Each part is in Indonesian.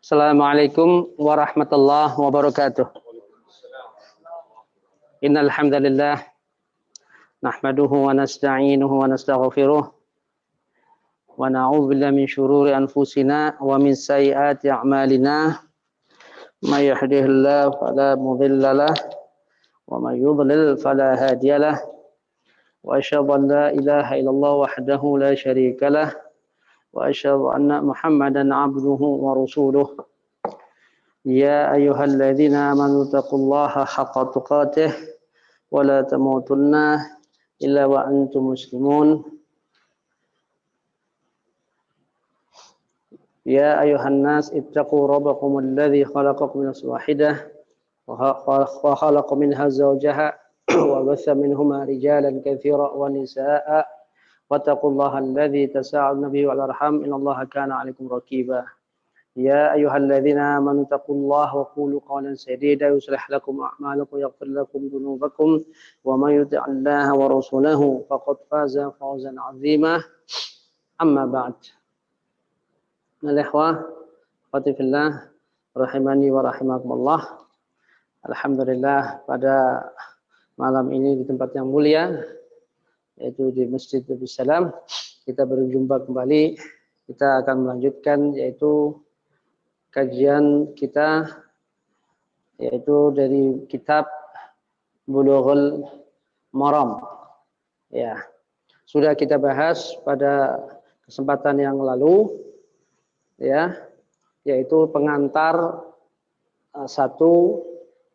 Assalamualaikum warahmatullahi wabarakatuh. Innal hamdalillah nahmaduhu wa nasta'inuhu wa nastaghfiruh wa na'udzu billahi min shururi anfusina wa min sayyiati a'malina. May yahdihillahu fala mudilla lahu wa may yudlil fala hadiyalah. Wa asyhadu an la ilaha illallah wahdahu la syarika lah wa asyhadu anna Muhammadan 'abduhu wa rasuluh. Ya ayyuhalladzina amanu taqullaha haqqa tuqatih wa la tamutunna illa wa antum muslimun. Ya ayyuhan nas ittaqu rabbakumul ladzi khalaqakum min nafsin wahidah wa khalaqa minha zawjaha wa batha minhuma rijalan katsiran wa nisaa'a wattaqullaha alladzi tasaaluna bihi wal arham innallaha kana 'alaikum raqiba. يا أيها الذين آمنوا اتقوا الله وقولوا قولا سديدا يصلح لكم أعمالكم ويغفر لكم ذنوبكم ومن يطع الله ورسوله فقد فاز فوزا عظيما أما بعد. الإخوة أخواتي في الله rahimani wa rahimakumullah. Alhamdulillah, pada malam ini di tempat yang mulia, yaitu di Masjid Abdus Salam, kita berjumpa kembali. Kita akan melanjutkan yaitu kajian kita, yaitu dari kitab Bulughul Maram. Ya, sudah kita bahas pada kesempatan yang lalu, ya, yaitu pengantar 1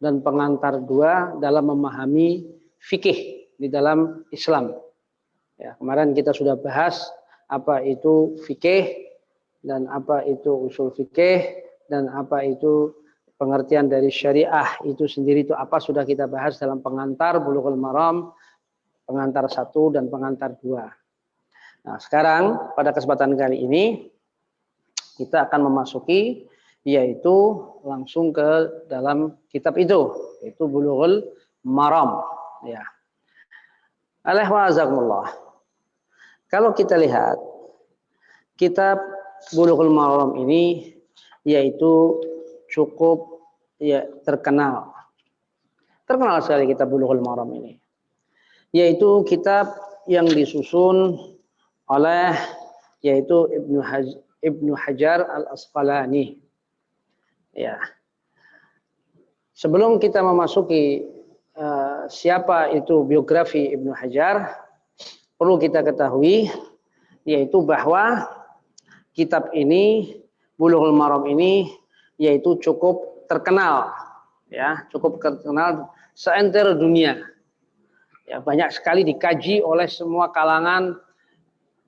dan pengantar 2 dalam memahami fikih di dalam Islam. Ya, kemarin kita sudah bahas apa itu fikih dan apa itu usul fikih dan apa itu pengertian dari syariah itu sendiri, itu apa sudah kita bahas dalam pengantar Bulughul Maram, pengantar 1 dan pengantar 2. Nah, sekarang pada kesempatan kali ini kita akan memasuki yaitu langsung ke dalam kitab itu, yaitu Bulughul Maram. Ya. Alhamdulillah. Kalau kita lihat kitab Bulughul Maram ini yaitu cukup terkenal sekali kitab Bulughul Maram ini, yaitu kitab yang disusun oleh yaitu Ibnu Hajar Al-Asqalani. Ya. Sebelum kita memasuki siapa itu biografi Ibnu Hajar, perlu kita ketahui yaitu bahwa kitab ini, Bulughul Maram ini, yaitu cukup terkenal, ya, cukup terkenal seantero dunia. Ya, banyak sekali dikaji oleh semua kalangan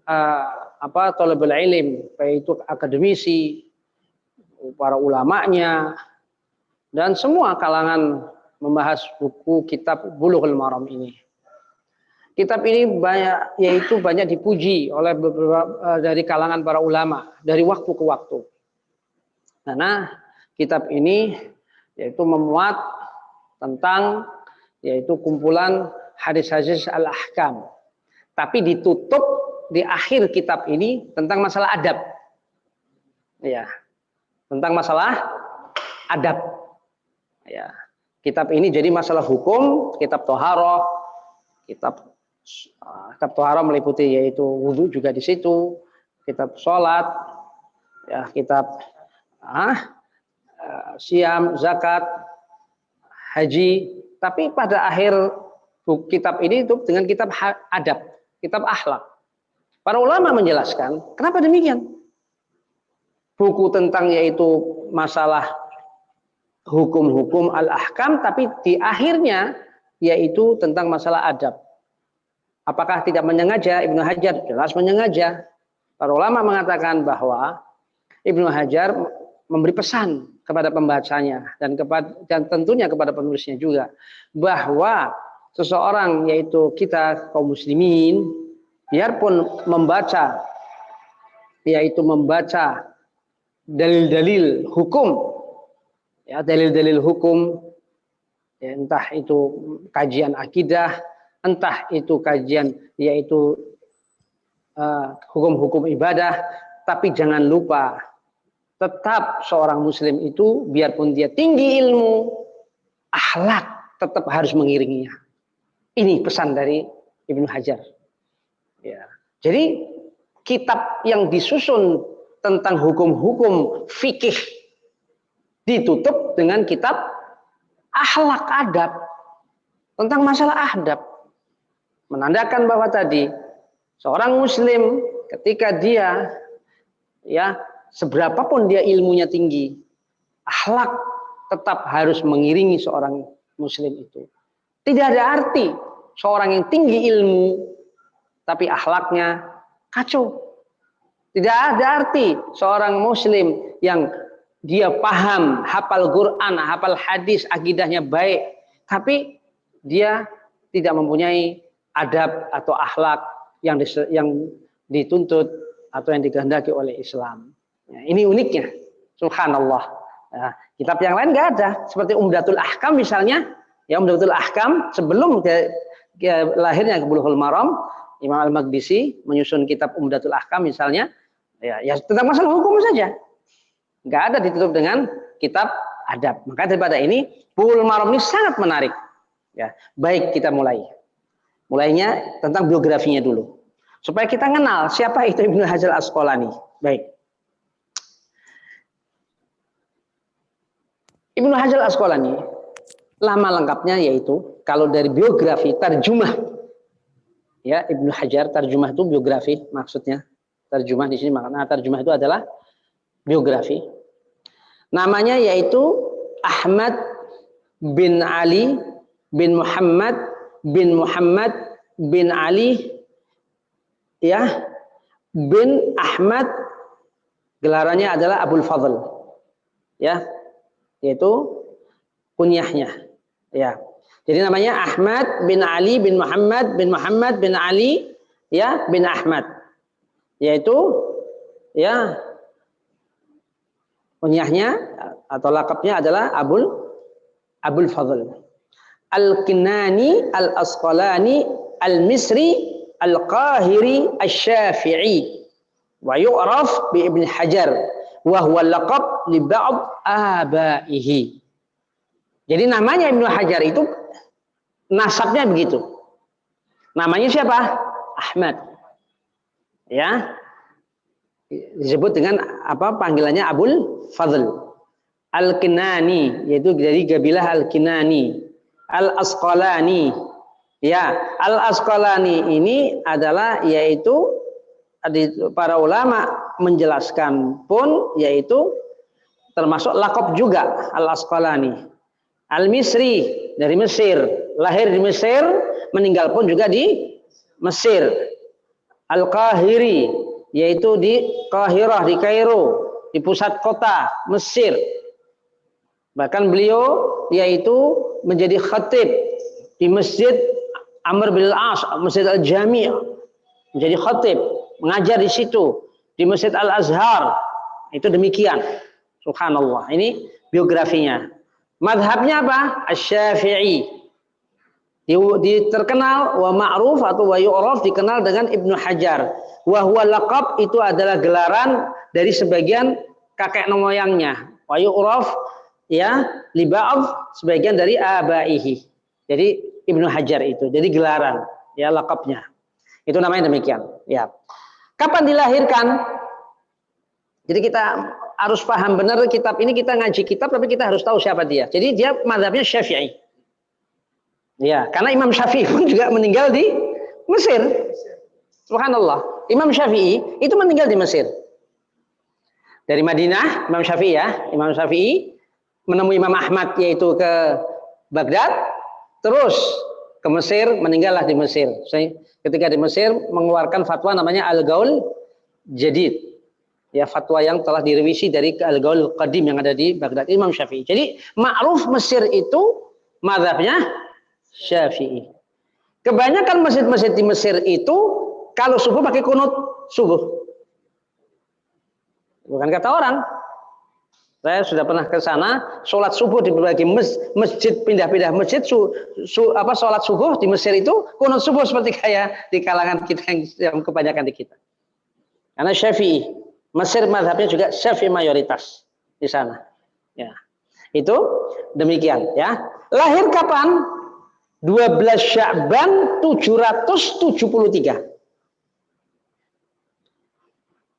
thalabul ilm, baik itu akademisi, para ulamanya, dan semua kalangan membahas buku kitab Bulughul Maram ini. Kitab ini banyak dipuji oleh beberapa dari kalangan para ulama dari waktu ke waktu. Karena kitab ini yaitu memuat tentang yaitu kumpulan hadis-hadis al-ahkam. Tapi ditutup di akhir kitab ini tentang masalah adab. Ya. Tentang masalah adab. Ya. Kitab ini jadi masalah hukum, kitab Thaharah, kitab Thaharah meliputi yaitu wudhu juga di situ, kitab sholat, ya, kitab siam, zakat, haji. Tapi pada akhir kitab ini itu dengan kitab adab, kitab akhlak. Para ulama menjelaskan kenapa demikian. Buku tentang yaitu masalah hukum-hukum al-ahkam, tapi di akhirnya yaitu tentang masalah adab. Apakah tidak menyengaja? Ibnu Hajar jelas menyengaja. Para ulama mengatakan bahwa Ibnu Hajar memberi pesan kepada pembacanya dan tentunya kepada penulisnya juga, bahwa seseorang yaitu kita kaum muslimin biarpun membaca yaitu membaca dalil-dalil hukum, ya, dalil-dalil hukum, ya, entah itu kajian akidah, entah itu kajian yaitu hukum-hukum ibadah, tapi jangan lupa tetap seorang muslim itu biarpun dia tinggi ilmu, akhlak tetap harus mengiringinya. Ini pesan dari Ibnu Hajar. Ya. Jadi kitab yang disusun tentang hukum-hukum fikih ditutup dengan kitab akhlak adab, tentang masalah adab. Menandakan bahwa tadi seorang muslim ketika dia ya seberapapun dia ilmunya tinggi, akhlak tetap harus mengiringi seorang muslim itu. Tidak ada arti seorang yang tinggi ilmu tapi akhlaknya kacau. Tidak ada arti seorang muslim yang dia paham, hafal Quran, hafal hadis, akidahnya baik, tapi dia tidak mempunyai adab atau akhlak yang dituntut atau yang dikehendaki oleh Islam. Ya, ini uniknya, subhanallah. Ya, kitab yang lain nggak ada, seperti Umdatul Ahkam misalnya. Ya, Umdatul Ahkam sebelum lahirnya Bulughul Maram, Imam Al-Maqdisi menyusun kitab Umdatul Ahkam misalnya, ya tentang masalah hukum saja. Nggak ada ditutup dengan kitab adab. Maka daripada ini, Bulughul Maram ini sangat menarik. Ya, baik kita mulai. Mulainya tentang biografinya dulu. Supaya kita kenal siapa itu Ibnu Hajar Al-Asqalani. Baik. Ibnu Hajar Al-Asqalani, lama lengkapnya yaitu kalau dari biografi tarjumah. Ya, Ibnu Hajar, tarjumah itu biografi maksudnya. Tarjumah di sini makna tarjumah itu adalah biografi. Namanya yaitu Ahmad bin Ali bin Muhammad bin Ali ya bin Ahmad, gelarannya adalah Abul Fadl. Ya, yaitu kunyahnya. Ya. Jadi namanya Ahmad bin Ali bin Muhammad bin Ali ya bin Ahmad. Yaitu ya kunyahnya atau lakabnya adalah Abul Fadl. Al-Kinani Al-Asqalani Al-Misri Al-Qahiri Asy-Syafi'i wa yu'raf bi Ibn Hajar wa huwa laqab li ba'd abaihi. Jadi namanya Ibnu Hajar itu nasabnya begitu. Namanya siapa? Ahmad. Ya. Disebut dengan apa panggilannya Abul Fadl. Al-Kinani, yaitu dari kabilah Al-Kinani. Al-Asqalani. Ya, Al-Asqalani ini adalah yaitu para ulama menjelaskan pun yaitu termasuk lakop juga Al-Asqalani. Al-Misri dari Mesir, lahir di Mesir, meninggal pun juga di Mesir. Al-Qahiri yaitu di Qahirah, di Kairo, di pusat kota Mesir. Bahkan beliau yaitu menjadi khatib di Masjid Amr bin Al-As, Masjid Al-Jami', menjadi khatib, mengajar di situ, di Masjid Al-Azhar. Itu demikian. Subhanallah. Ini biografinya. Madhabnya apa? Asy-Syafi'i. Terkenal wa ma'ruf atau wa yu'raf dikenal dengan Ibnu Hajar. Wa huwa laqab itu adalah gelaran dari sebagian kakek moyangnya. Wa yu'raf ya li ba'd sebagian dari abaihi. Jadi Ibnu Hajar itu. Jadi gelaran ya laqabnya. Itu namanya demikian. Ya. Kapan dilahirkan? Jadi kita harus paham benar kitab ini, kita ngaji kitab tapi kita harus tahu siapa dia. Jadi dia mazhabnya Syafi'i. Ya, karena Imam Syafi'i pun juga meninggal di Mesir. Subhanallah. Imam Syafi'i itu meninggal di Mesir. Dari Madinah, Imam Syafi'i ya. Imam Syafi'i menemui Imam Ahmad yaitu ke Baghdad, terus ke Mesir, meninggallah di Mesir. Ketika di Mesir mengeluarkan fatwa namanya Al-Gaul Jadid. Ya, fatwa yang telah direvisi dari Al-Gaul Qadim yang ada di Baghdad, Imam Syafi'i. Jadi ma'ruf Mesir itu mazhabnya Syafi'i. Kebanyakan masjid-masjid di Mesir itu kalau subuh pakai kunut subuh. Bukan kata orang. Saya sudah pernah ke sana, sholat subuh di berbagai masjid, pindah-pindah masjid, sholat subuh di Mesir itu kunut subuh seperti kayak di kalangan kita yang kebanyakan di kita. Karena Syafi'i. Mesir mazhabnya juga Syafi'i mayoritas di sana. Ya. Itu demikian ya. Lahir kapan? 12 Sya'ban 773.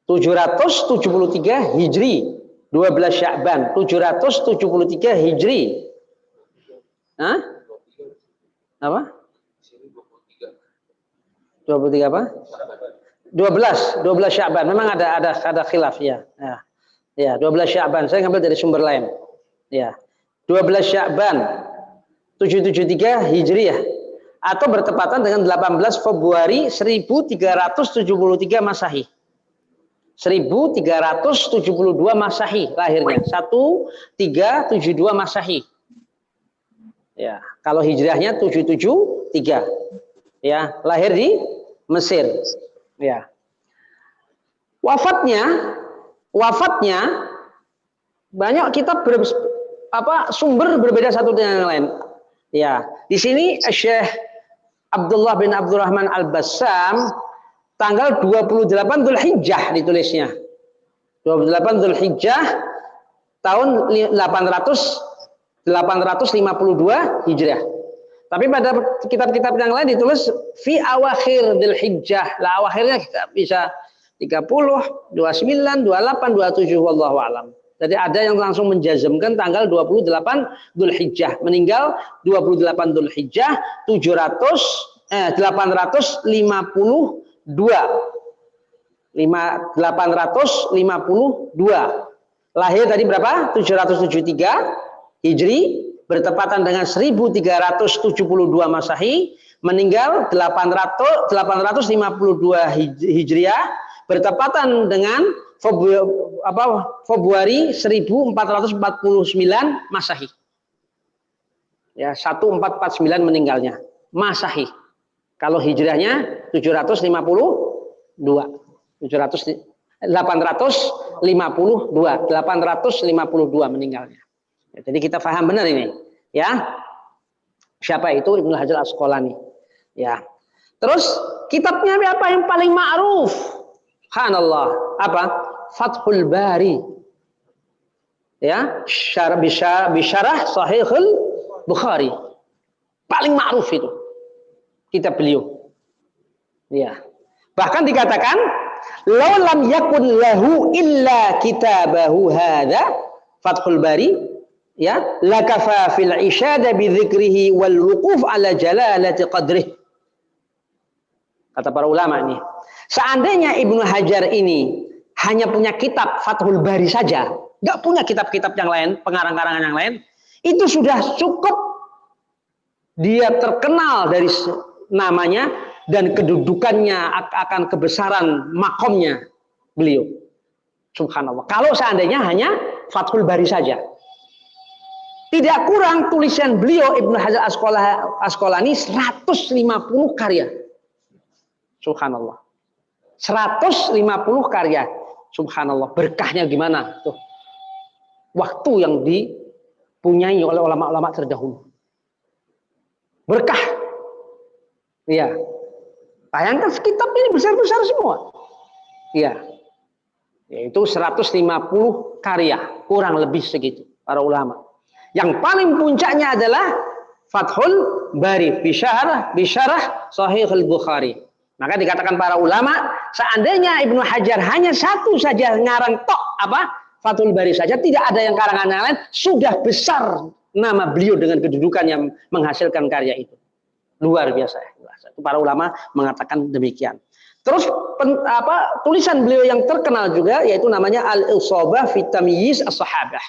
773 Hijri. 12 Sya'ban 773 Hijri. Hah? Apa? 23 apa? 12 Sya'ban. Memang ada khilaf ya. Ya, 12 Sya'ban. Saya ngambil dari sumber lain. Ya. 12 Sya'ban 773 Hijriah atau bertepatan dengan 18 Februari 1373 Masehi. 1372 Masehi lahirnya. 1372 Masehi. Ya, kalau hijriahnya 773. Ya, lahir di Mesir. Ya. Wafatnya banyak kitab sumber berbeda satu dengan yang lain. Ya, di sini Syekh Abdullah bin Abdurrahman Al-Bassam tanggal 28 Dzulhijjah ditulisnya. 28 Dzulhijjah tahun 852 Hijriah. Tapi pada kitab-kitab yang lain ditulis fi awakhir Dzulhijjah. Lah awakhirnya kita bisa 30, 29, 28, 27 wallahu alam. Jadi ada yang langsung menjazmkan tanggal 28 Dzulhijjah, meninggal 28 Dzulhijjah 852. 852. Lahir tadi berapa? 773 Hijri, bertepatan dengan 1372 Masehi, meninggal 852 Hijriah, bertepatan dengan Februari 1449 Masehi. Ya, 1449 meninggalnya. Masehi. Kalau hijriahnya 852 meninggalnya. Ya, jadi kita paham benar ini, ya. Siapa itu? Ibnu Hajar Asqalani. Ya. Terus kitabnya apa yang paling ma'ruf? Subhanallah. Apa? Fathul Bari. Ya, bisyarah Sahihul Bukhari. Paling ma'ruf itu kitab beliau. Ya. Bahkan dikatakan law lam yakun lahu illa kitabahu hadza Fathul Bari, ya, lakafa fil isyada bi dzikrihi wal wuquf ala jalalati qadrih. Kata para ulama ini, seandainya Ibnu Hajar ini hanya punya kitab Fathul Bari saja, nggak punya kitab-kitab yang lain, pengarang-karangan yang lain, itu sudah cukup dia terkenal dari namanya dan kedudukannya akan kebesaran makomnya beliau. Subhanallah. Kalau seandainya hanya Fathul Bari saja. Tidak kurang tulisan beliau Ibnu Hajar Asqalani 150 karya. Subhanallah. 150 karya. Subhanallah. Berkahnya gimana? Tuh. Waktu yang dipunyai oleh ulama-ulama terdahulu. Berkah. Iya. Bayangkan kitab ini besar-besar semua. Iya. Yaitu 150 karya. Kurang lebih segitu. Para ulama. Yang paling puncaknya adalah Fathul Bari. Bisyarah Sahihul Bukhari. Maka dikatakan para ulama, seandainya Ibnu Hajar hanya satu saja ngarang tok Fathul Bari saja, tidak ada yang karangan yang lain, sudah besar nama beliau dengan kedudukan yang menghasilkan karya itu. Luar biasa. Itu para ulama mengatakan demikian. Terus tulisan beliau yang terkenal juga yaitu namanya Al-Isabah fi Tamyiz As-Sahabah.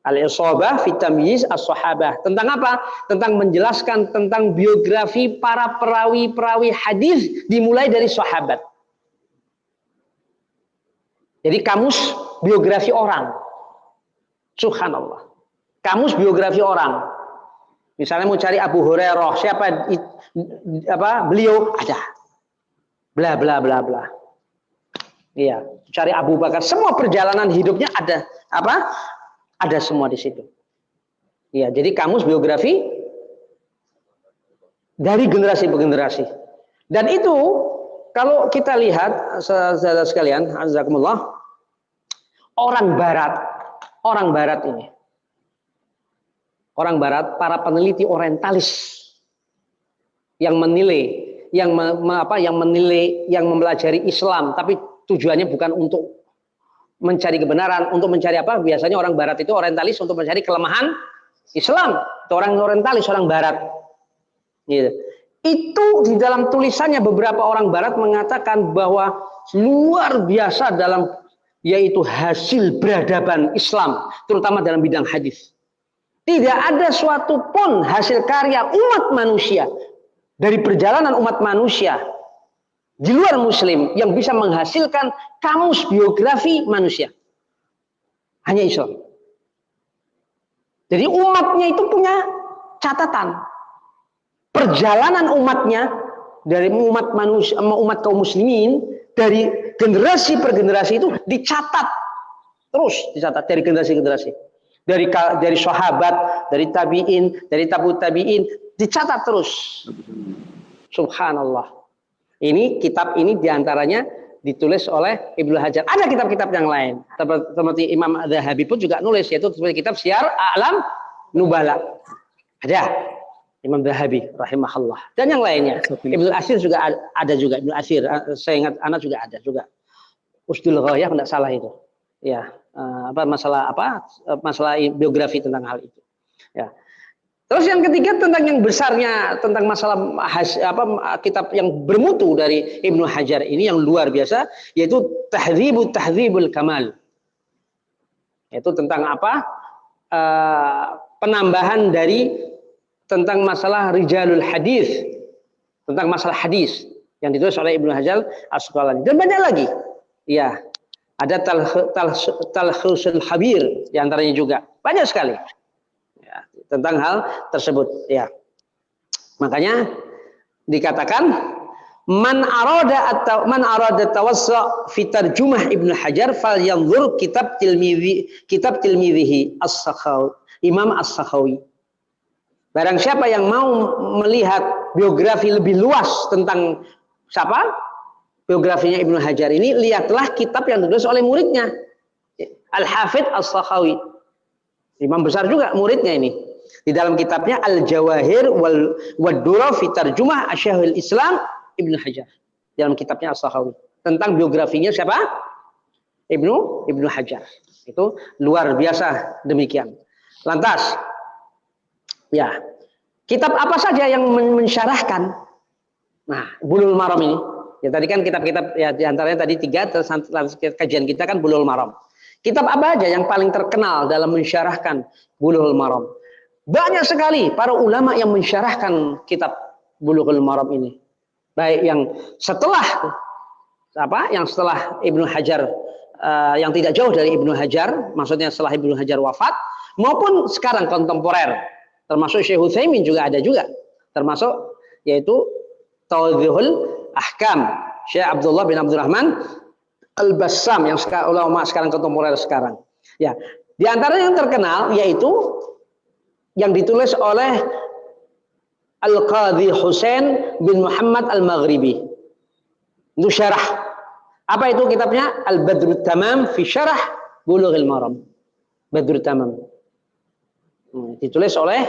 Al-Isabah fi Tamyiz As-Sahabah. Tentang apa? Tentang menjelaskan tentang biografi para perawi-perawi hadis dimulai dari sahabat. Jadi kamus biografi orang. Subhanallah. Kamus biografi orang. Misalnya mau cari Abu Hurairah, siapa beliau ada. Bla bla bla bla. Iya, cari Abu Bakar, semua perjalanan hidupnya ada Ada semua di situ. Iya, jadi kamus biografi dari generasi ke generasi. Dan itu Kalau kita lihat saudara sekalian, azakumullah, orang barat ini, orang barat, para peneliti orientalis yang menilai, yang menilai, yang mempelajari Islam, tapi tujuannya bukan untuk mencari kebenaran, untuk mencari apa? Biasanya orang barat itu orientalis untuk mencari kelemahan Islam. Itu orang orientalis, orang barat. Gitu. Itu di dalam tulisannya beberapa orang barat mengatakan bahwa luar biasa dalam yaitu hasil peradaban Islam, terutama dalam bidang hadis. Tidak ada suatu pun hasil karya umat manusia dari perjalanan umat manusia di luar Muslim yang bisa menghasilkan kamus biografi manusia. Hanya Islam. Jadi umatnya itu punya catatan. Perjalanan umatnya dari umat manusia, umat kaum muslimin dari generasi per generasi itu dicatat terus, dicatat dari generasi ke generasi, dari sahabat, dari tabiin, dari tabi'ut tabiin, dicatat terus. Subhanallah. Ini kitab ini diantaranya ditulis oleh Ibnu Hajar. Ada kitab-kitab yang lain. Seperti Imam Zahabi pun juga nulis, yaitu seperti kitab Syiar A'lam Nubala. Ada. Imam Zahabi rahimahullah dan yang lainnya. Ibnu Asir juga ada juga. Ibnu Asir, saya ingat anak juga ada juga. Usdul Ghayah tidak salah itu. Ya, masalah biografi tentang hal itu. Ya. Terus yang ketiga tentang yang besarnya tentang masalah kitab yang bermutu dari Ibnu Hajar ini yang luar biasa, yaitu Tahdzibul Kamal. Itu tentang apa? Penambahan dari tentang masalah rijalul hadis, tentang masalah hadis yang ditulis oleh Ibnu Hajar Asqalani dan banyak lagi. Ya, ada Talkhusul Habir diantaranya juga banyak sekali ya, tentang hal tersebut. Ya, makanya dikatakan man arada tawassu fi tarjumah Ibnu Hajar falyanzur kitab tilmidhihi As-Sakhawi, Imam As-Sakhawi. Barang siapa yang mau melihat biografi lebih luas tentang siapa? Biografinya Ibnu Hajar ini, lihatlah kitab yang ditulis oleh muridnya. Al-Hafidz As-Sakhawi. Imam besar juga muridnya ini. Di dalam kitabnya Al-Jawahir wad-Durah fi Tarjumah Asy-Syekhul Islam Ibnu Hajar. Dalam kitabnya As-Sakhawi. Tentang biografinya siapa? Ibnu Hajar. Itu luar biasa demikian. Lantas, ya, kitab apa saja yang mensyarahkan? Nah, Bulughul Maram ini. Ya tadi kan kitab-kitab ya diantaranya tadi 3 kajian kita kan Bulughul Maram. Kitab apa aja yang paling terkenal dalam mensyarahkan Bulughul Maram? Banyak sekali para ulama yang mensyarahkan kitab Bulughul Maram ini. Baik yang setelah Yang setelah Ibnu Hajar yang tidak jauh dari Ibnu Hajar, maksudnya setelah Ibnu Hajar wafat, maupun sekarang kontemporer. Termasuk Syekh Utsaimin juga ada juga. Termasuk yaitu Tawdihul Ahkam Syekh Abdullah bin Abdurrahman Al-Bassam yang ulama sekarang kontemporer sekarang. Ya, di antara yang terkenal yaitu yang ditulis oleh Al-Qadhi Husain bin Muhammad Al-Maghribi. Itu syarah. Apa itu kitabnya? Al-Badrut Tamam fi Syarah Bulughul Maram. Badrut Tamam. Ditulis oleh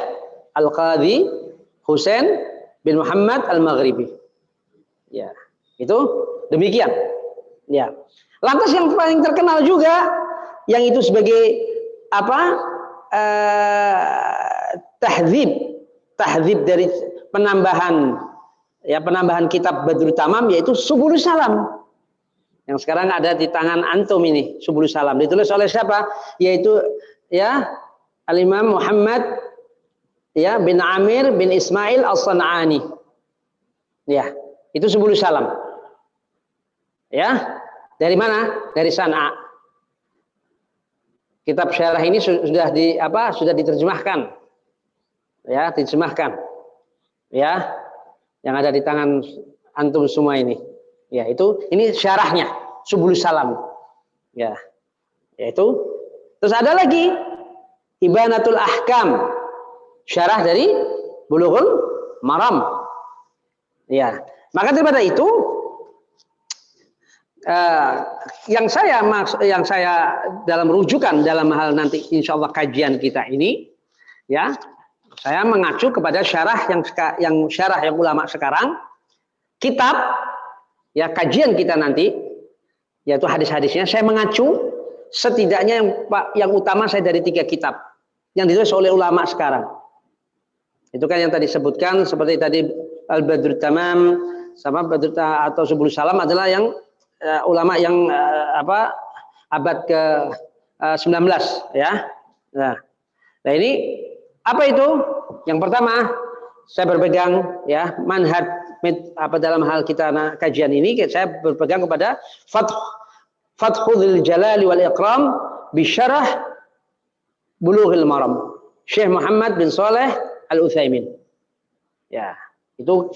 Al-Qadhi Husain bin Muhammad Al-Maghribi. Ya, itu demikian. Ya. Lantas yang paling terkenal juga yang itu sebagai apa? Tahdzib dari penambahan kitab Badrut Tamam yaitu Subulus Salam. Yang sekarang ada di tangan antum ini, Subulus Salam. Ditulis oleh siapa? Yaitu ya Al-Imam Muhammad ya bin Amir bin Ismail As-San'ani. Ya, itu Subulus Salam. Ya, dari mana? Dari San'a. Kitab syarah ini sudah diterjemahkan. Ya, diterjemahkan. Ya, yang ada di tangan antum semua ini. Ya, ini syarahnya Subulus Salam. Ya. Yaitu terus ada lagi Ibanatul Ahkam, syarah dari Bulughul Maram. Ya, maka daripada itu yang saya dalam rujukan dalam hal nanti insya Allah kajian kita ini, ya, saya mengacu kepada syarah yang ulama sekarang, kitab, ya, kajian kita nanti, yaitu hadis-hadisnya. Saya mengacu setidaknya yang utama saya dari 3 kitab yang ditulis oleh ulama sekarang. Itu kan yang tadi sebutkan, seperti tadi Al-Badrut Tamam sama Badrut atau Subul Salam adalah yang ulama yang abad ke 19, ya. Nah, ini apa itu? Yang pertama, saya berpegang, ya, manhaj dalam hal kita kajian ini, saya berpegang kepada Fathul Jalali wal Ikram bi Syarah Bulughil Maram Syekh Muhammad bin Shalih Al-Utsaimin. Ya, itu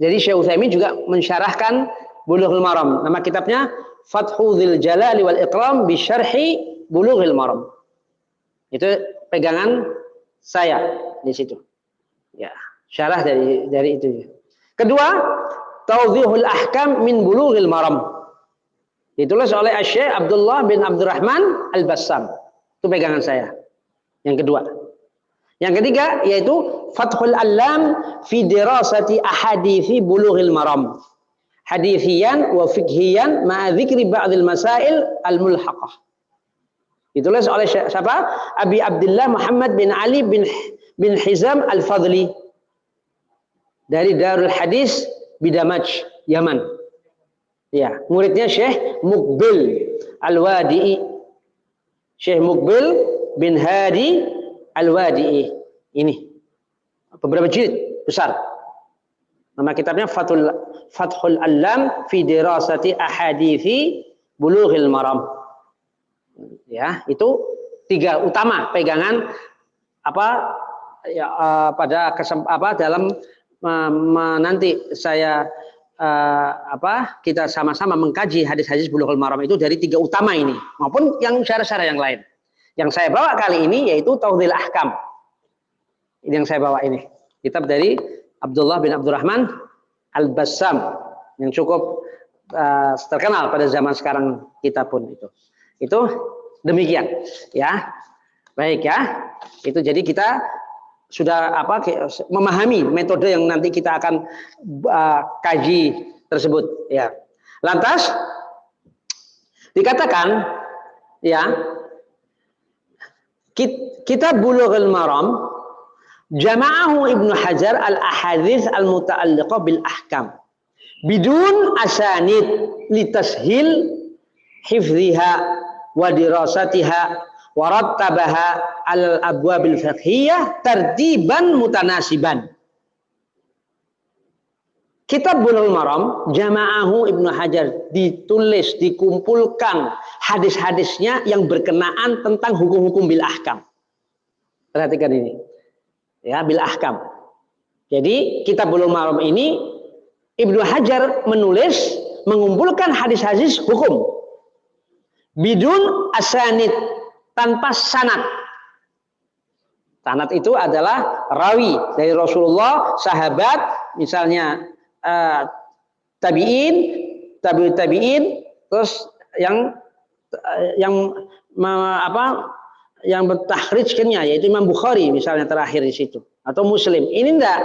jadi Syekh Utsaimin juga mensyarahkan Bulughul Maram. Nama kitabnya Fathul Jalali wal Ikram bi Syarhi Bulughil Maram. Itu pegangan saya di situ. Ya, syarah dari itu. Kedua, Tawdhihul Ahkam min Bulughil Maram. Ditulis oleh Syekh Abdullah bin Abdurrahman Al-Bassam. Itu pegangan saya. Yang kedua. Yang ketiga yaitu Fathul Allam fi dirasati ahadithi Bulughil Maram. Hadithiyan wa fikhiyan ma'a dzikri ba'dil masail al-mulhaqah. Ditulis oleh siapa? Abi Abdullah Muhammad bin Ali bin Hizam Al-Fadli dari Darul Hadis Bidamaj, Yaman. Ya, muridnya Syekh Muqbil Al-Wadi'i. Syekh Muqbil bin Hadi Al-Wadi'i. Ini beberapa jilid besar. Nama kitabnya Fathul Allam fi dirasati ahadithi Bulughil Maram. Ya, itu 3 utama pegangan pada dalam nanti saya kita sama-sama mengkaji hadis-hadis Bulughul Maram itu dari 3 utama ini maupun yang syarah-syarah yang lain. Yang saya bawa kali ini yaitu Tawdhihul Ahkam. Ini yang saya bawa ini. Kitab dari Abdullah bin Abdurrahman Al-Bassam yang cukup terkenal pada zaman sekarang kita pun itu. Itu demikian, ya. Baik, ya. Itu jadi kita sudah memahami metode yang nanti kita akan kaji tersebut, ya. Lantas dikatakan, ya, kitab Bulughul Maram jama'ahu Ibnu Hajar al-ahadits al-muta'alliqah bil ahkam bidun asanid litashil hifdhiha wa dirasatiha wa rattabaha al-abwabil fiqhiyah tartiban mutanasiban. Kitab Bulughul Maram jama'ahu Ibnu Hajar, ditulis, dikumpulkan hadis-hadisnya yang berkenaan tentang hukum-hukum bil ahkam. Perhatikan ini. Ya, bil ahkam. Jadi kitab Bulughul Maram ini Ibnu Hajar mengumpulkan hadis-hadis hukum bidun asanid, tanpa sanad. Sanad itu adalah rawi dari Rasulullah, sahabat, misalnya tabi'in, tabi'ut tabi'in, terus yang bertakhrijnya yaitu Imam Bukhari misalnya terakhir di situ, atau Muslim. Ini enggak.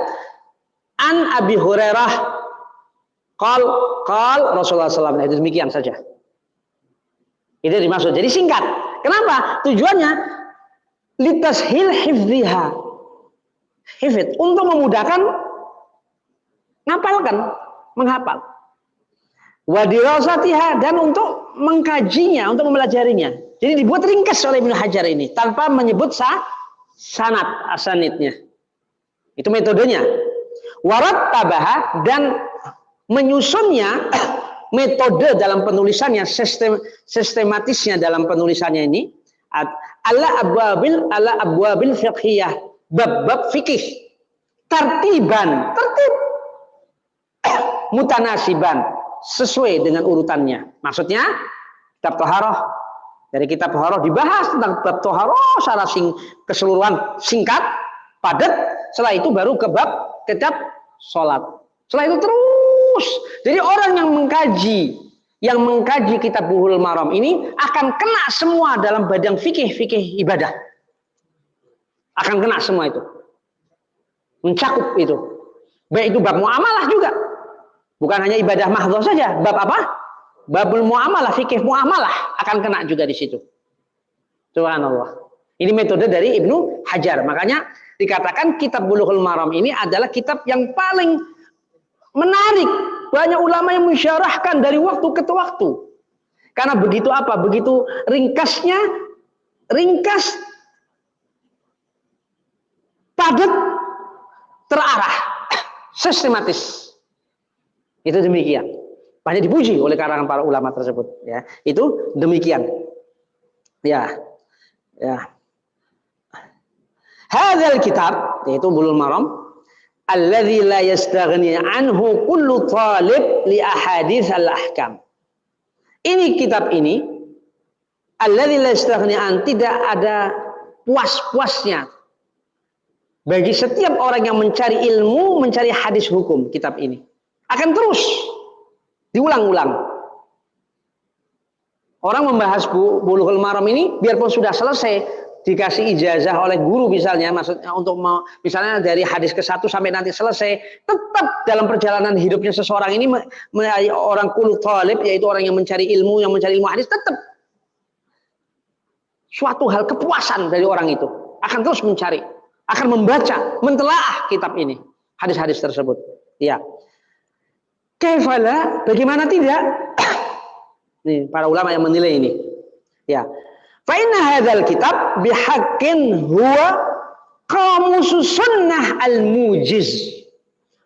An Abi Hurairah qal Rasulullah SAW. Itu demikian saja. Itu dimaksud. Jadi singkat. Kenapa? Tujuannya litashil hifdhiha. Hifdz, untuk memudahkan menghafal. Wa dirasatiha, dan untuk mengkajinya, untuk mempelajarinya. Jadi dibuat ringkas oleh Ibnu Hajar ini tanpa menyebut sanad asanidnya. Itu metodenya. Warattabaha, dan menyusunnya metode dalam penulisannya, sistematisnya dalam penulisannya ini ala abwabil fiqhiyah, bab-bab fikih, tertib mutanasiban, sesuai dengan urutannya. Maksudnya kitab Thaharah, dari kitab Thaharah dibahas tentang bab Thaharah secara keseluruhan, singkat, padat. Setelah itu baru ke bab kitab salat. Setelah itu terus. Jadi orang yang mengkaji yang mengkaji kitab Bulughul Maram ini akan kena semua dalam bidang fikih ibadah. Akan kena semua itu. Mencakup itu. Baik itu bab muamalah juga. Bukan hanya ibadah mahdhah saja. Bab apa? Babul muamalah, fikih muamalah akan kena juga di situ. Subhanallah. Ini metode dari Ibnu Hajar. Makanya dikatakan kitab Bulughul Maram ini adalah kitab yang paling menarik. Banyak ulama yang mensyarahkan dari waktu ke waktu. Karena begitu apa? Begitu ringkasnya, ringkas, padat, terarah, sistematis. Itu demikian. Banyak dipuji oleh kalangan para ulama tersebut. Ya, itu demikian. Ya, ya. Hadzal kitab, yaitu Bulughul Maram, alladzi la yastaghni anhu kullu talib li ahadits al-ahkam. Ini kitab ini alladzi la yastaghni an, tidak ada puas-puasnya bagi setiap orang yang mencari ilmu, mencari hadis hukum. Kitab ini akan terus diulang-ulang. Orang membahas Bulughul Maram ini biarpun sudah selesai, dikasih ijazah oleh guru misalnya, maksudnya untuk misalnya dari hadis ke-1 sampai nanti selesai, tetap dalam perjalanan hidupnya seseorang ini orang kullu talib, yaitu orang yang mencari ilmu hadis, tetap suatu hal kepuasan dari orang itu, akan terus mencari, akan membaca, mentelaah kitab ini, hadis-hadis tersebut. Ya. Kaifala, bagaimana tidak? Nih, para ulama yang menilai ini. Ya. Fa inna hadzal kitab bihaqqin huwa qamusus sunnah al-mujiz.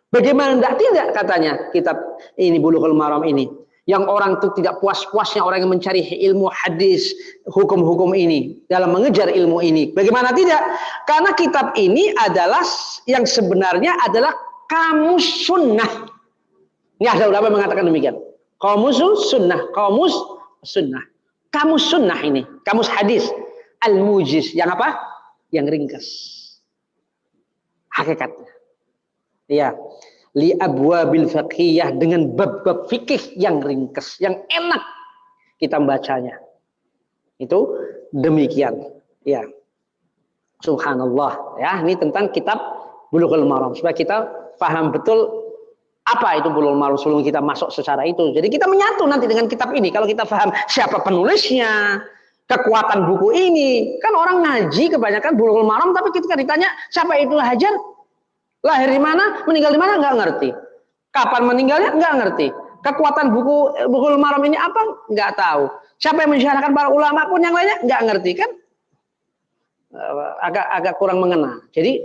Bagaimana tidak katanya kitab ini Bulughul Maram ini, yang orang itu tidak puas-puasnya orang yang mencari ilmu hadis, hukum-hukum ini dalam mengejar ilmu ini. Bagaimana tidak? Karena kitab ini adalah yang sebenarnya adalah kamus sunnah. Ini ada ulama mengatakan demikian. Kamus sunnah, kamus sunnah. Kamus sunnah ini, kamus hadis al-mujiz, yang apa? Yang ringkas. Hakikatnya. Ya, li abwabil fiqhiyah, dengan bab-bab fikih yang ringkas, yang enak kita membacanya. Itu demikian. Ya. Subhanallah. Ya, ini tentang kitab Bulughul Maram supaya kita paham betul apa itu Bulughul Maram sebelum kita masuk secara itu. Jadi kita menyatu nanti dengan kitab ini. Kalau kita paham siapa penulisnya, kekuatan buku ini. Kan orang ngaji kebanyakan Bulughul Maram, tapi ketika ditanya siapa itu Hajar, lahir di mana, meninggal di mana, nggak ngerti. Kapan meninggalnya, nggak ngerti. Kekuatan buku Bulughul Maram ini apa, nggak tahu. Siapa yang mensyarahkan para ulama pun yang lainnya, nggak ngerti. Kan agak kurang mengena. Jadi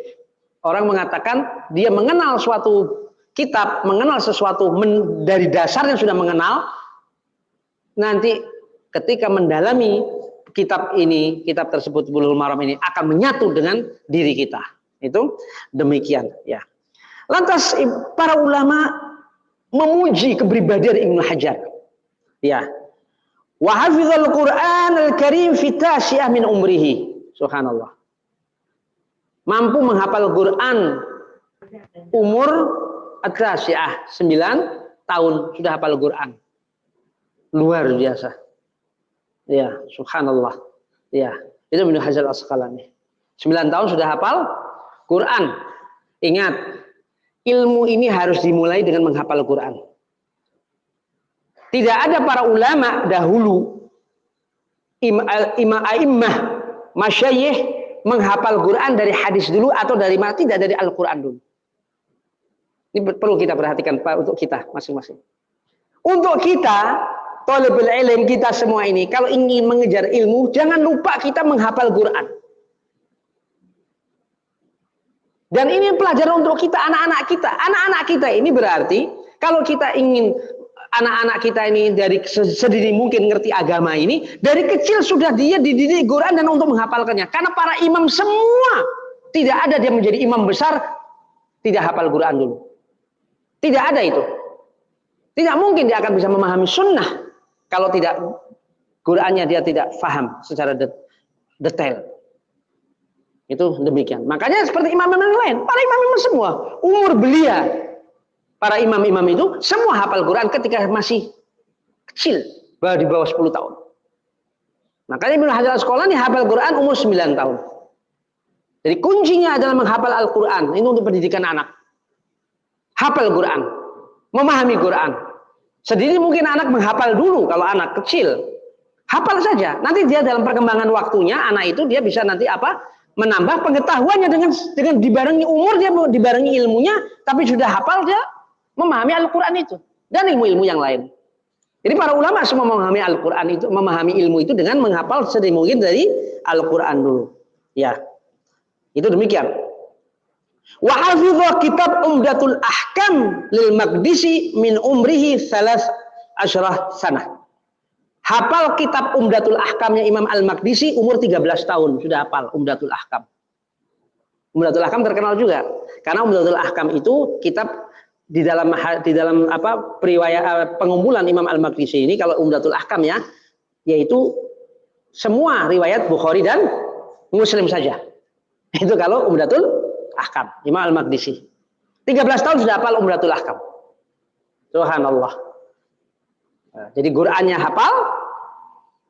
orang mengatakan dia mengenal suatu kitab, mengenal sesuatu dari dasar yang sudah mengenal, nanti ketika mendalami kitab ini, kitab tersebut Bulughul Maram ini akan menyatu dengan diri kita. Itu demikian ya. Lantas para ulama memuji kepribadian Ibnu Hajar. Ya. Wa hafizal Qur'an al-Karim fi tasyiah min umrihi. Subhanallah. Mampu menghafal Quran umur at-tasyiah 9 tahun sudah hafal Quran. Luar biasa. Ya, subhanallah. Ya, itu Ibnu Hajar Al-Asqalani. 9 tahun sudah hafal Quran. Ingat, ilmu ini harus dimulai dengan menghafal Quran. Tidak ada para ulama dahulu, imam masyayikh menghafal Quran dari hadis dulu atau dari mana, tidak, dari Al-Quran dulu. Ini perlu kita perhatikan Pak, untuk kita masing-masing. Untuk kita, thalibul ilm, kita semua ini, kalau ingin mengejar ilmu, jangan lupa kita menghafal Quran. Dan ini pelajaran untuk kita, anak-anak kita. Anak-anak kita ini berarti, kalau kita ingin anak-anak kita ini dari sedini mungkin ngerti agama ini, dari kecil sudah dia dididik Quran dan untuk menghafalkannya. Karena para imam semua, tidak ada dia menjadi imam besar, tidak hafal Quran dulu. Tidak ada itu. Tidak mungkin dia akan bisa memahami sunnah kalau tidak Qurannya dia tidak faham secara detail. Itu demikian. Makanya seperti imam-imam lain, para imam-imam semua, umur belia para imam-imam itu semua hafal Quran ketika masih kecil, baru di bawah 10 tahun. Makanya Ibnu Hajar Al-Asqalani hafal Quran umur 9 tahun. Jadi kuncinya adalah menghafal Al-Quran. Ini untuk pendidikan anak. Hafal Quran, memahami Quran. Sendiri mungkin anak menghafal dulu kalau anak kecil. Hafal saja. Nanti dia dalam perkembangan waktunya, anak itu dia bisa nanti menambah pengetahuannya dengan dibarengi umur, dia dibarengi ilmunya, tapi sudah hafal dia memahami Al-Quran itu dan ilmu-ilmu yang lain. Jadi para ulama semua memahami Al-Quran itu, memahami ilmu itu dengan menghafal sedini mungkin dari Al-Quran dulu. Ya, itu demikian. Wa hafidha kitab Umdatul Ahkam lil Maqdisi min umrihi 13 sanah. Hafal kitab Umdatul Ahkamnya Imam Al-Maqdisi umur 13 tahun sudah hafal Umdatul Ahkam. Umdatul Ahkam terkenal juga karena Umdatul Ahkam itu kitab di dalam pengumpulan Imam Al-Maqdisi ini, kalau Umdatul Ahkam ya, yaitu semua riwayat Bukhari dan Muslim saja. Itu kalau Umdatul Ahkam Imam Al-Maqdisi. 13 tahun sudah hafal Umdatul Ahkam. Subhanallah. Jadi Qur'annya hafal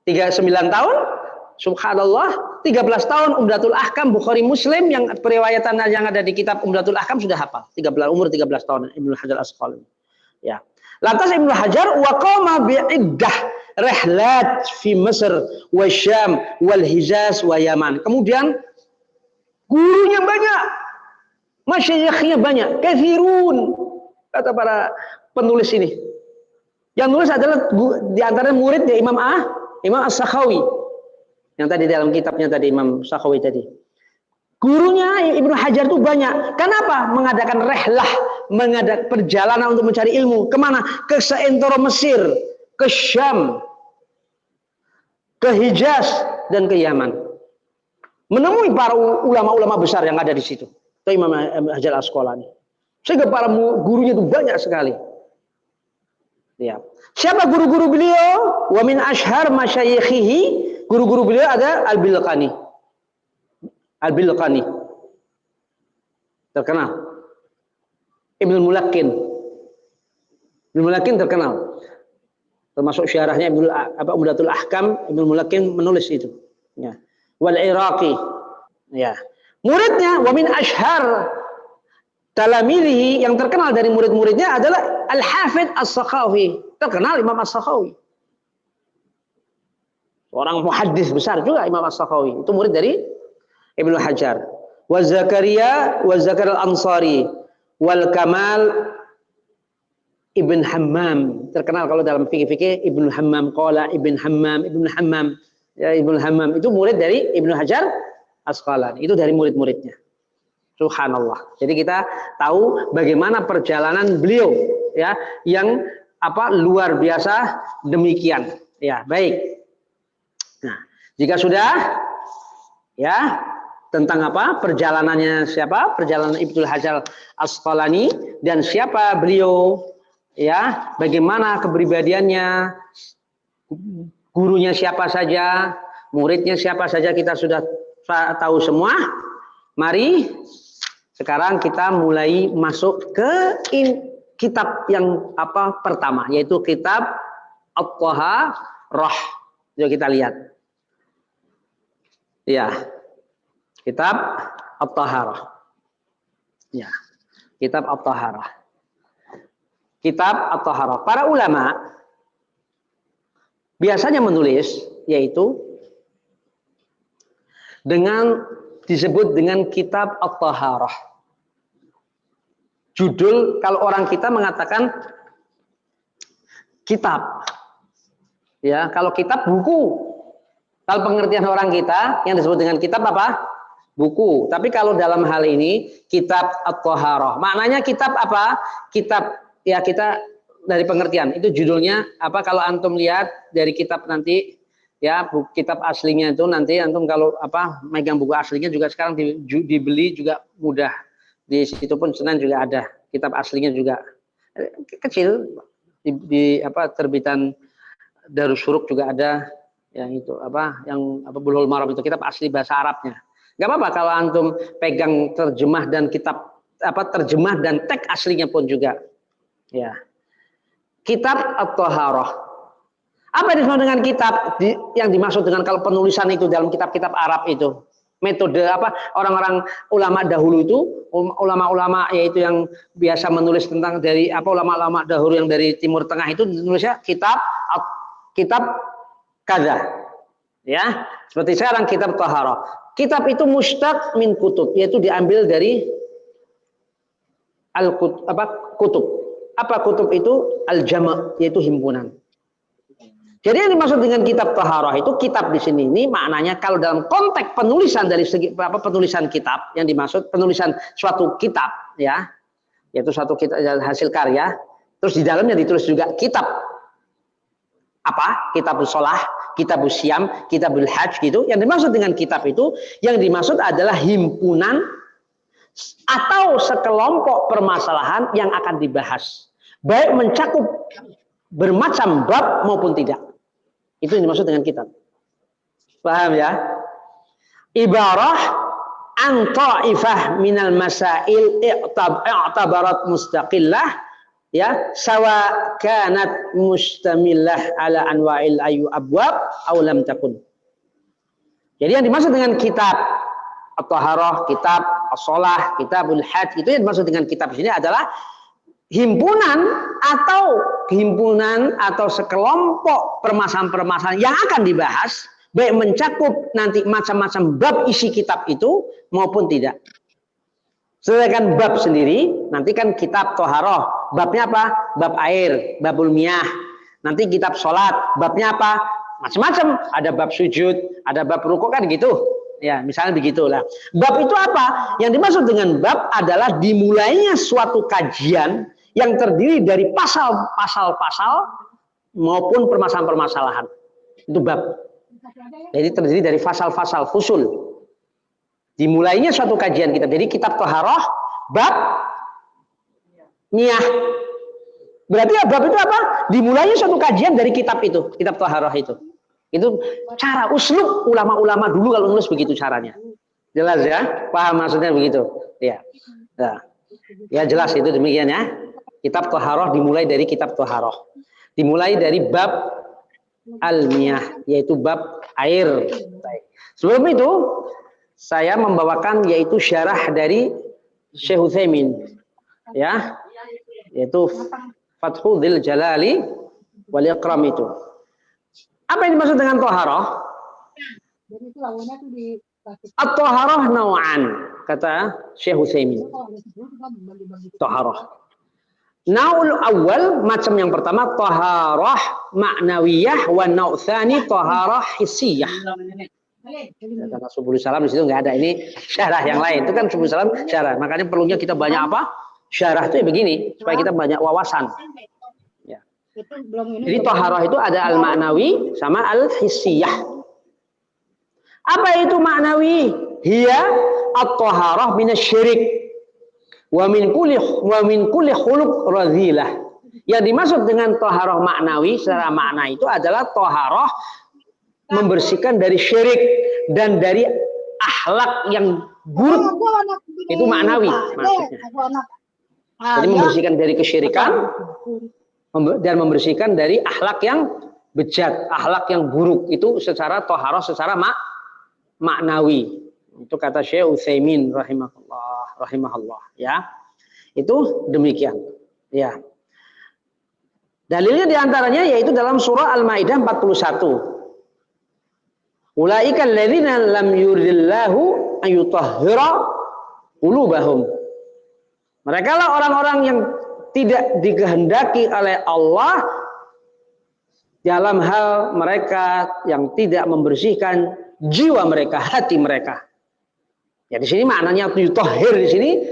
39 tahun, subhanallah, 13 tahun Umdatul Ahkam Bukhari Muslim yang periwayatan yang ada di kitab Umdatul Ahkam sudah hafal. Umur 13 tahun Ibnu Hajar Al-Asqalani. Ya. Lantas Ibnu Hajar wa qama bi'iddah rihlat fi Mesir wa Syam wal Hijaz wa Yaman. Kemudian gurunya banyak, masyayikhnya banyak, katsirun kata para penulis ini. Yang nulis adalah di antara muridnya Imam As-Sakhawi. Yang tadi dalam kitabnya tadi Imam Sakhawi tadi. Gurunya Ibnu Hajar itu banyak. Kenapa? Mengadakan rehlah, mengadakan perjalanan untuk mencari ilmu. Kemana? Ke seantero Mesir, ke Syam, ke Hijaz, dan ke Yaman. Menemui para ulama-ulama besar yang ada di situ. Itu Imam Hajar Al-Asqalani. Sehingga para gurunya itu banyak sekali. Ya. Siapa guru-guru beliau? Wa min ashhar masyayikhihi. Guru-guru beliau ada Al-Bilqani. Al-Bilqani. Terkenal. Ibnu Mulakin. Ibnu Mulakin terkenal. Termasuk syarahnya Umdatul Ahkam, Ibnu Mulakin menulis itu. Ya. Wal Iraqi. Ya. Muridnya wa min ashhar talamidhihi, yang terkenal dari murid-muridnya adalah Al-Hafidz As-Sakhawi. Terkenal Imam As-Sakhawi. Orang muhaddis besar juga Imam As-Sakhawi. Itu murid dari Ibnu Hajar. Wa Zakaria Al-Ansari wal Kamal Ibn Hammam. Terkenal kalau dalam fikih-fikih Ibnu Hammam qala Ibn Hammam. Ya, Ibnu Hammam itu murid dari Ibnu Hajar Asqalani. Itu dari murid-muridnya. Subhanallah. Jadi kita tahu bagaimana perjalanan beliau ya yang luar biasa demikian. Ya, baik. Nah, jika sudah ya tentang perjalanannya siapa? Perjalanan Ibnu Hajar Asqalani dan siapa beliau ya, bagaimana kepribadiannya, gurunya siapa saja, muridnya siapa saja kita sudah tahu semua. Mari sekarang kita mulai masuk ke kitab yang pertama, yaitu kitab At-Taharah. Yuk kita lihat. Ya. Kitab At-Taharah. Ya. Kitab At-Taharah. Kitab At-Taharah. Para ulama biasanya menulis yaitu disebut dengan kitab At-Taharah. Judul kalau orang kita mengatakan kitab. Ya, kalau kitab buku. Kalau pengertian orang kita yang disebut dengan kitab apa? Buku. Tapi kalau dalam hal ini kitab At-Taharah. Maknanya kitab apa? Kitab ya kita dari pengertian. Itu judulnya apa? Kalau antum lihat dari kitab nanti ya kitab aslinya itu nanti antum kalau megang buku aslinya juga sekarang dibeli juga mudah. Di situ pun Senin juga ada kitab aslinya juga kecil di terbitan Darus Syuruk juga ada yang itu Bulughul Maram itu kitab asli bahasa Arabnya. Gak apa-apa kalau antum pegang terjemah dan kitab terjemah dan teks aslinya pun juga. Ya. Kitab At-Taharah. Apa yang dimaksud dengan kitab? Yang dimaksud dengan kalau penulisan itu dalam kitab-kitab Arab itu metode apa orang-orang ulama dahulu itu ulama-ulama yaitu yang biasa menulis tentang dari apa ulama-ulama dahulu yang dari Timur Tengah itu menulisnya kitab kaza ya seperti sekarang kitab Taharah. Kitab itu mustaq min kutub yaitu diambil dari kutub. Apa kutub itu? Al-jama' yaitu himpunan. Jadi yang dimaksud dengan kitab Taharah itu kitab di sini ini maknanya kalau dalam konteks penulisan dari segi penulisan kitab yang dimaksud penulisan suatu kitab ya yaitu suatu kitab hasil karya terus di dalamnya ditulis juga kitab apa kitabul sholah, kitabul syam, kitabul hajj gitu. Yang dimaksud dengan kitab itu yang dimaksud adalah himpunan atau sekelompok permasalahan yang akan dibahas baik mencakup bermacam bab maupun tidak. Itu yang dimaksud dengan kitab. Paham ya? Ibarah an ta'ifah minal masail i'tabarat mustaqillah ya sawa kanat mustamillah ala anwa'il ayu abwab aw lam takun. Jadi yang dimaksud dengan kitab at-taharah, kitab as-shalah, kitabul hajj itu yang dimaksud dengan kitab di sini adalah himpunan atau sekelompok permasalahan-permasalahan yang akan dibahas baik mencakup nanti macam-macam bab isi kitab itu maupun tidak. Sedangkan bab sendiri nanti kan kitab Taharah, babnya apa? Bab air, babul miyah. Nanti kitab salat, babnya apa? Macam-macam, ada bab sujud, ada bab rukuk kan gitu. Ya, misalnya begitulah. Bab itu apa? Yang dimaksud dengan bab adalah dimulainya suatu kajian yang terdiri dari pasal-pasal maupun permasalahan-permasalahan. Itu bab. Jadi terdiri dari pasal-pasal fusul. Dimulainya suatu kajian kita. Jadi kitab Taharah, bab niyah. Berarti ya bab itu apa? Dimulainya suatu kajian dari kitab itu, kitab Taharah itu. Itu cara uslub ulama-ulama dulu kalau nulis begitu caranya. Jelas ya? Paham maksudnya begitu? Ya. Nah. Ya jelas itu demikian ya. Kitab Taharah dimulai dari kitab Taharah. Dimulai dari bab al-miyah, yaitu bab air. Sebelum itu, saya membawakan yaitu syarah dari Syekh Utsaimin. Ya, yaitu Fathul Dzil Jalali wal Ikram itu. Apa yang dimaksud dengan Taharah? At-taharah naw'an, kata Syekh Utsaimin. Taharah. Naul awal, macam yang pertama taharah ma'nawiyah wa nau' tsani taharah hissiyah. Karena Subul Salam di situ nggak ada, ini syarah yang lain. Itu kan Subul Salam syarah. Makanya perlunya kita banyak apa? Syarah itu ya begini, supaya kita banyak wawasan. Ya. Jadi taharah itu ada al-ma'nawi sama al-hissiyah. Apa itu ma'nawi? Hiya at-taharah minasyirik. Wa min kulli khuluq radhilah. Yang dimaksud dengan taharah maknawi secara makna itu adalah taharah membersihkan dari syirik dan dari akhlak yang buruk. Itu maknawi maksudnya. Jadi membersihkan dari kesyirikan dan membersihkan dari akhlak yang bejat, akhlak yang buruk. Itu secara taharah secara maknawi. Itu kata Syekh Utsaimin rahimahullah ya. Itu demikian. Ya. Dalilnya diantaranya yaitu dalam surah Al-Maidah 41. Ulaika alladzina lam yuridillahu an yutahhira qulubahum. Mereka lah orang-orang yang tidak dikehendaki oleh Allah dalam hal mereka yang tidak membersihkan jiwa mereka, hati mereka. Ya di sini maknanya yutahhir di sini,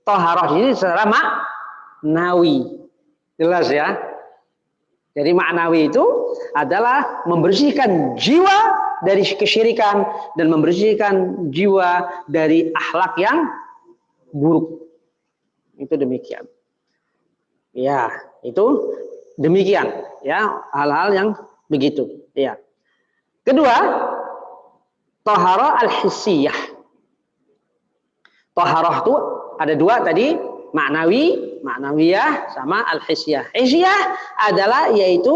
taharah di sini secara maknawi. Jelas ya? Jadi maknawi itu adalah membersihkan jiwa dari kesyirikan dan membersihkan jiwa dari akhlak yang buruk. Itu demikian. Ya, itu demikian ya, hal-hal yang begitu, ya. Kedua, taharah al-hissiyah. Taharah itu ada dua tadi, maknawi, maknawiyah sama al-hissiyah. Hissiyah adalah yaitu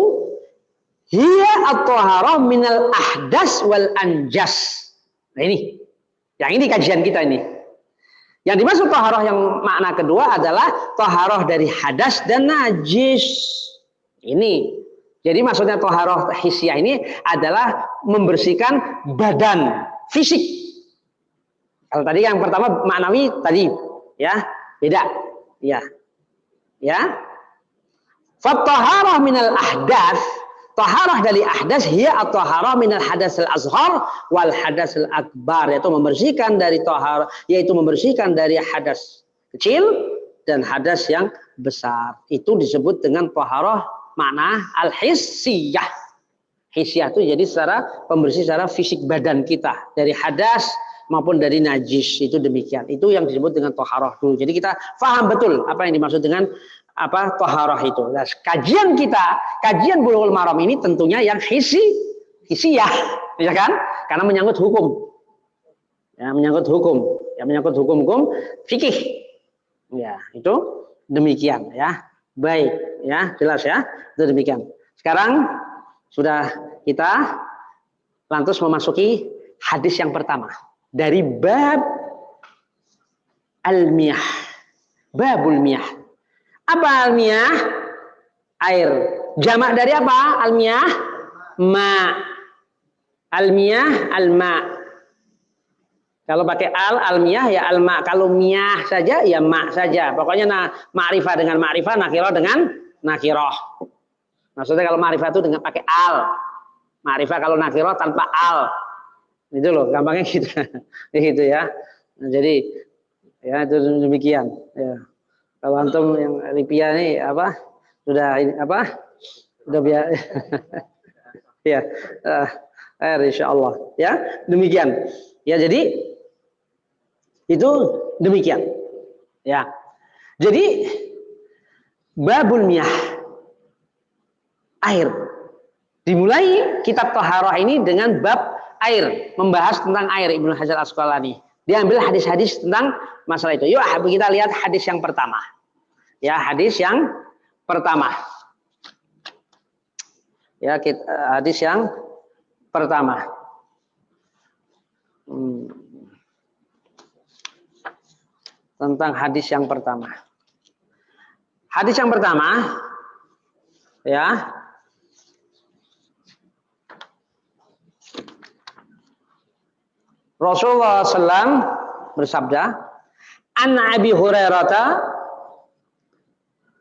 hiya at-taharah minal ahdas wal anjas. Nah ini, yang ini kajian kita ini. Yang dimaksud taharah yang makna kedua adalah taharah dari hadas dan najis. Ini. Jadi maksudnya taharah hisyah ini adalah membersihkan badan, fisik. Kalau tadi yang pertama maknawi tadi, ya, beda. Ya. Ya. Fattaharah minal ahdas, taharah dari ahdas hiya at-taharah minal hadas al-azhar wal hadas al-akbar, yaitu membersihkan dari taharah, yaitu membersihkan dari hadas kecil dan hadas yang besar. Itu disebut dengan taharah makna al-hissiyah. Hissiyah itu jadi secara pembersih secara fisik badan kita dari hadas maupun dari najis, itu demikian. Itu yang disebut dengan taharah dulu. Jadi kita paham betul apa yang dimaksud dengan apa taharah itu. Nah, kajian kita, kajian Bulughul Maram ini tentunya yang hissiyah, ya kan? Karena menyangkut hukum. Ya, menyangkut hukum. Ya, menyangkut hukum-hukum fikih. Ya, itu demikian ya. Baik, ya, jelas ya. Itu demikian. Sekarang sudah kita lantas memasuki hadis yang pertama dari bab al-miyah. Babul miyah. Apa al-miyah? Air. Jamak dari apa? Al-miyah? Ma. Al-miyah, al-ma. Kalau pakai al-miyah ya al-ma. Kalau miyah saja ya ma saja. Pokoknya ma'rifah dengan ma'rifah, nakirah dengan nakirah. Maksudnya kalau ma'rifah itu dengan pakai al. Ma'rifah kalau nakirah tanpa al. Itu loh, gampangnya gitu. Gitu ya. Nah, jadi ya itu demikian ya. Kalau antum yang Lipia nih apa sudah apa sudah biar ya insyaallah ya demikian ya. Jadi itu demikian ya. Jadi babul miyah, air. Dimulai kitab taharah ini dengan bab air, membahas tentang air. Ibnu Hajar Asqalani diambil hadis-hadis tentang masalah itu. Yuk kita lihat hadis yang pertama. Ya, hadis yang pertama. Ya, hadis yang pertama. Tentang hadis yang pertama. Hadis yang pertama, ya. Rasulullah SAW bersabda, "An Abi Hurairah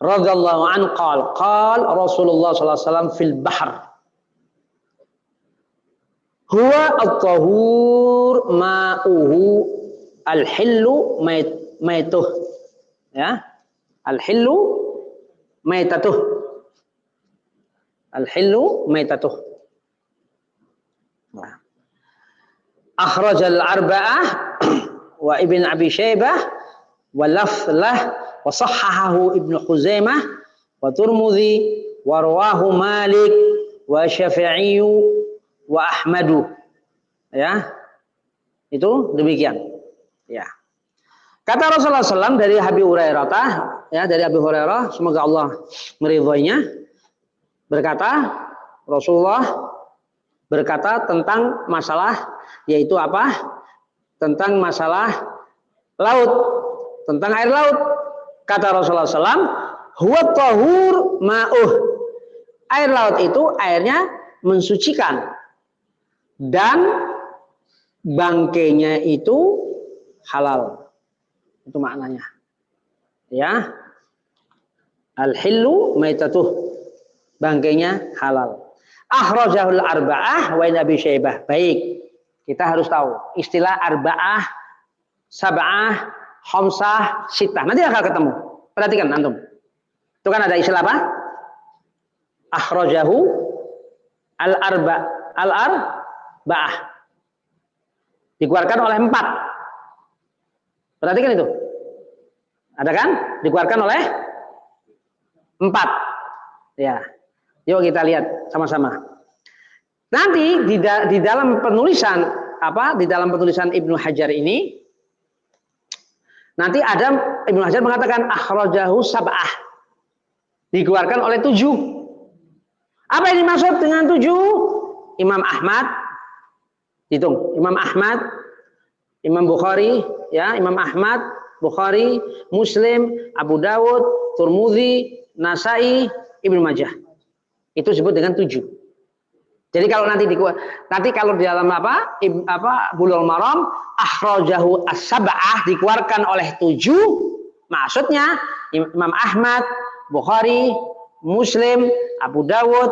radhiyallahu anhu qala Rasulullah sallallahu alaihi wasallam fil bahr huwa at-tahur ma'uhu al-hillu maituh." Ya, al-hillu maitatuh. Al-hillu maitatuh. Nah. Akhrajal arba'ah wa Ibn Abi Syaibah wa laflah wa sahhahahu Ibnu Khuzaimah wa Tirmidzi wa rawahu Malik wa Syafi'i wa Ahmadu. Ya. Itu demikian. Ya. Kata Rasulullah SAW dari Abi Hurairah, ya, dari Abi Hurairah, semoga Allah meridhoinya, berkata Rasulullah berkata tentang masalah, yaitu apa? Tentang masalah laut, tentang air laut. Kata Rasulullah SAW, huwa tahur ma'uh. Air laut itu airnya mensucikan dan bangkainya itu halal. Itu maknanya. Ya. Al-hillu maitatuh. Bangkainya halal. Akhrajahul arba'ah wa Abi Syaibah. Baik. Kita harus tahu istilah arba'ah, sab'ah, khamsah, sittah. Nanti akan ketemu. Perhatikan antum. Itu kan ada istilah apa? Akhrajahu al-arba'ah. Dikeluarkan oleh 4. Perhatikan itu. Ada kan? Dikeluarkan oleh 4. Ya. Yuk kita lihat sama-sama. Nanti di dalam penulisan apa? Di dalam penulisan Ibnu Hajar ini nanti ada Ibnu Hajar mengatakan akhrajahu sab'ah. Dikeluarkan oleh 7. Apa yang dimaksud dengan 7? Imam Ahmad, hitung, Imam Ahmad, Imam Bukhari, ya, Imam Ahmad, Bukhari, Muslim, Abu Dawud, Tirmidzi, Nasai, Ibnu Majah. Itu disebut dengan 7. Jadi kalau nanti kalau di dalam Bulughul Maram akhrajahu as-sab'ah dikeluarkan oleh 7, maksudnya Imam Ahmad, Bukhari, Muslim, Abu Dawud,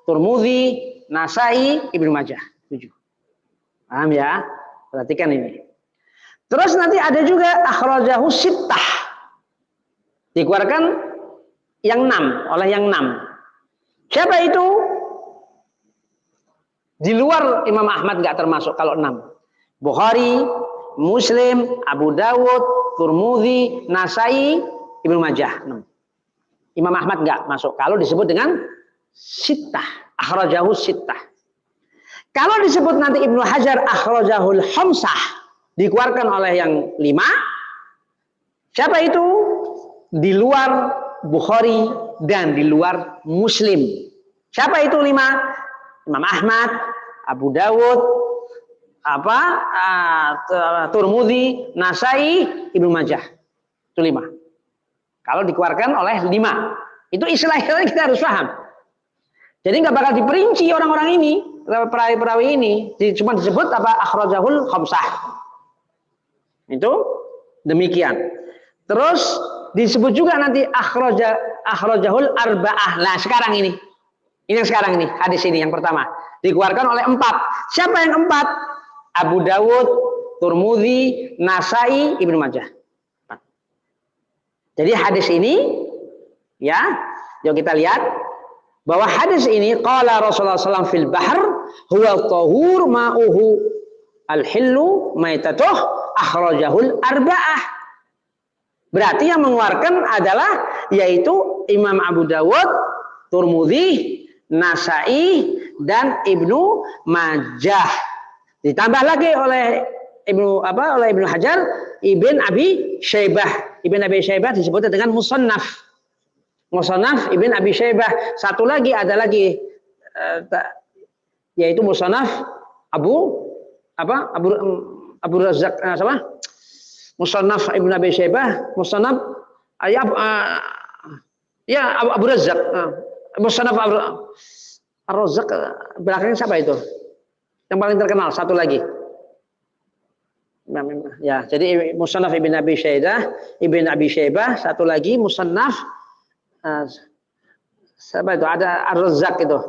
Tirmidzi, Nasai, Ibnu Majah. 7. Paham ya? Perhatikan ini. Terus nanti ada juga akhrajahu sittah. Dikeluarkan yang 6, oleh yang 6. Siapa itu? Di luar Imam Ahmad nggak termasuk kalau 6. Bukhari, Muslim, Abu Dawud, Tirmidzi, Nasai, Ibnu Majah. 6. Imam Ahmad nggak masuk kalau disebut dengan sittah, akhrajahu sittah. Kalau disebut nanti Ibnu Hajar akhrajahul khamsah, dikeluarkan oleh yang 5. Siapa itu? Di luar Bukhari dan di luar Muslim. Siapa itu 5? Imam Ahmad, Abu Dawud, Tirmidzi, Nasai, Ibnu Majah. Itu 5. Kalau dikeluarkan oleh 5. Itu istilah-istilah kita harus paham. Jadi nggak bakal diperinci orang-orang ini, perawi-perawi ini, cuma disebut akhrajahul khamsah. Itu demikian. Terus disebut juga nanti akhrajahul arba'ah. Nah, sekarang ini. Ini yang sekarang ini, hadis ini yang pertama. Dikeluarkan oleh 4. Siapa yang 4? Abu Dawud, Tirmidzi, Nasai, Ibnu Majah. 4. Jadi hadis ini, ya, yuk kita lihat bahwa hadis ini qala Rasulullah SAW fil bahr huwa tahur ma'uhu al-hillu maitatuh akhrajahul arba'ah. Berarti yang mengeluarkan adalah yaitu Imam Abu Dawud, Tirmidzi, Nasai dan Ibnu Majah. Ditambah lagi oleh Ibnu Hajar, Ibn Abi Syaibah. Ibn Abi Syaibah disebutnya dengan musannaf. Musannaf Ibn Abi Syaibah. Satu lagi ada lagi yaitu musannaf Abu Razzaq, musannaf Ibn Abi Syaibah, musannaf Abu Razzaq. Musannaf Ar-Razzaq, belakangnya siapa itu? Yang paling terkenal satu lagi. Ya, jadi musannaf Ibn Abi Syaibah, satu lagi musannaf siapa itu? Ada Ar-Razzaq itu.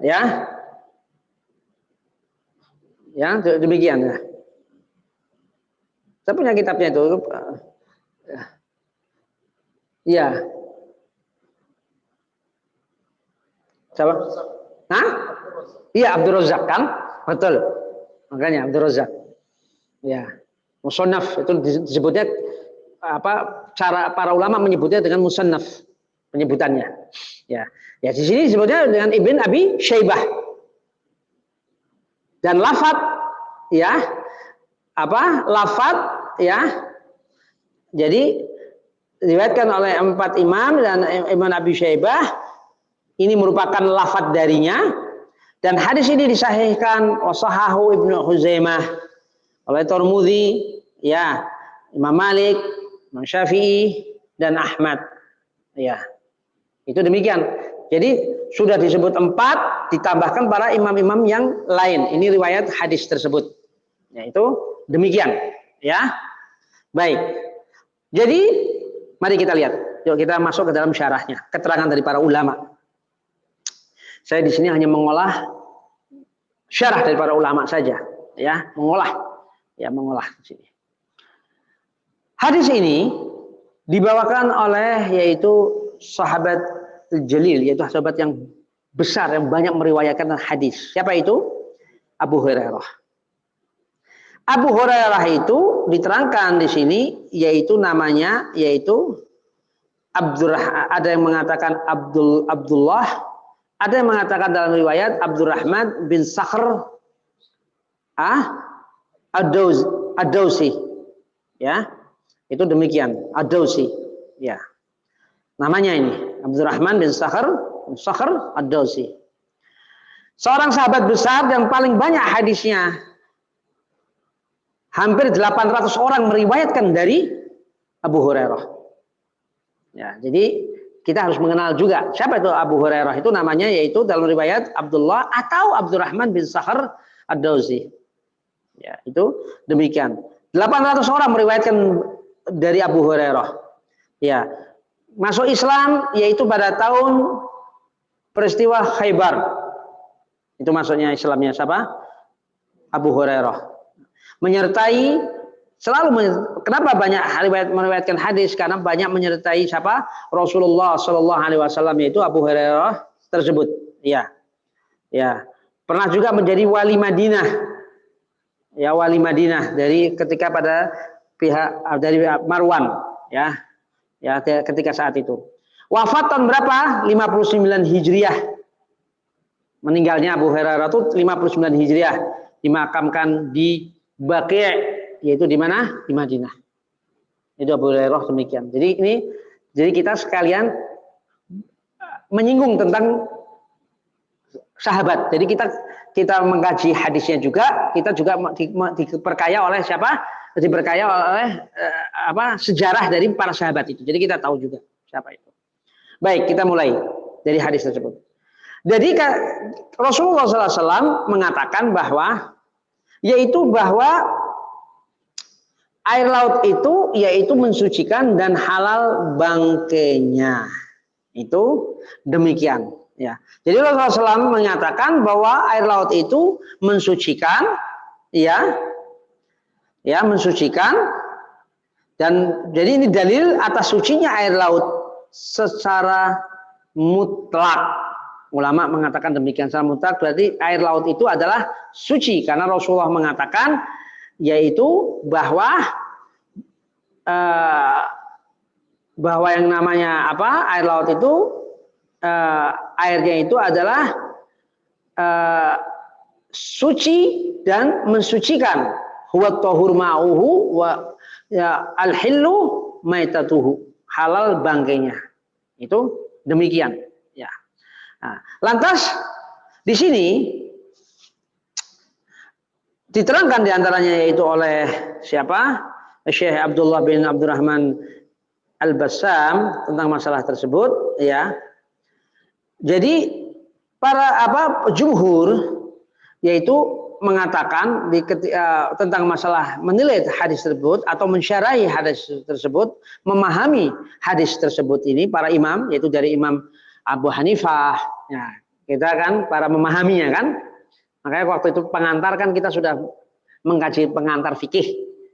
Ya, demikian ya. Saya punya kitabnya itu. Iya. Siapa? Hah? Iya, Abdul Razzaq kan? Betul. Makanya Abdul Razzaq. Ya. Musannaf itu disebutnya cara para ulama menyebutnya dengan musannaf penyebutannya. Ya. Ya, di sini disebutnya dengan Ibn Abi Syaibah. Dan lafaz ya. Lafaz ya. Jadi diriwayatkan oleh 4 imam dan Imam Abi Syaibah, ini merupakan lafaz darinya, dan hadis ini disahihkan wasahahu Ibnu Huzaimah oleh Tirmidzi, ya, Imam Malik, Imam Syafi'i dan Ahmad. Ya. Itu demikian. Jadi sudah disebut 4 ditambahkan para imam-imam yang lain. Ini riwayat hadis tersebut. Ya, itu demikian, ya. Baik. Jadi mari kita lihat. Yuk kita masuk ke dalam syarahnya, keterangan dari para ulama. Saya di sini hanya mengolah syarah dari para ulama saja, ya, mengolah di sini. Hadis ini dibawakan oleh yaitu sahabat jalil, yaitu sahabat yang besar yang banyak meriwayatkan hadis. Siapa itu? Abu Hurairah. Abu Hurairah itu diterangkan di sini yaitu namanya yaitu ada yang mengatakan Abdullah, ada yang mengatakan dalam riwayat Abdurrahman bin Sakhr Ad-Dawsi. Ya. Itu demikian, Ad-Dawsi. Ya. Namanya ini Abdurrahman bin Sakhr Ad-Dawsi. Seorang sahabat besar yang paling banyak hadisnya. Hampir 800 orang meriwayatkan dari Abu Hurairah. Ya, jadi kita harus mengenal juga siapa itu Abu Hurairah. Itu namanya yaitu dalam riwayat Abdullah atau Abdurrahman bin Sakhr Ad-Dawsi. Ya, itu demikian. 800 orang meriwayatkan dari Abu Hurairah. Ya, masuk Islam yaitu pada tahun peristiwa Khaybar. Itu maksudnya Islamnya siapa? Abu Hurairah. Menyertai kenapa banyak meriwayatkan hadis? Karena banyak menyertai siapa? Rasulullah Shallallahu Alaihi Wasallam, yaitu Abu Hurairah tersebut. Ya, ya. Pernah juga menjadi wali Madinah. Ya, wali Madinah dari ketika pada pihak dari Marwan. Ya, ya ketika saat itu. Wafat tahun berapa? 59 Hijriah. Meninggalnya Abu Hurairah itu 59 Hijriah, dimakamkan di Baqi', yaitu di mana? Di Madinah. Itu Abu Hurairah demikian. Jadi kita sekalian menyinggung tentang sahabat. Jadi kita mengkaji hadisnya juga, kita juga diperkaya oleh siapa? Diperkaya oleh sejarah dari para sahabat itu. Jadi kita tahu juga siapa itu. Baik, kita mulai dari hadis tersebut. Jadi Rasulullah SAW mengatakan bahwa air laut itu yaitu mensucikan dan halal bangkainya. Itu demikian. Ya. Jadi Rasulullah SAW mengatakan bahwa air laut itu mensucikan, mensucikan, dan jadi ini dalil atas sucinya air laut secara mutlak. Ulama mengatakan demikian secara mutlak, berarti air laut itu adalah suci karena Rasulullah mengatakan yaitu bahwa yang namanya air laut itu airnya itu adalah suci dan mensucikan. Huwa tahur ma'uhu wa al-hillu maitatuhu, halal bangkainya. Itu demikian. Nah, lantas di sini diterangkan diantaranya yaitu oleh siapa? Syekh Abdullah bin Abdurrahman Al-Bassam tentang masalah tersebut. Ya, jadi para jumhur yaitu mengatakan tentang masalah menilai hadis tersebut atau mensyarahi hadis tersebut, memahami hadis tersebut ini para imam yaitu dari Imam Abu Hanifah, ya, kita kan para memahaminya kan, makanya waktu itu pengantar kan kita sudah mengkaji pengantar fikih,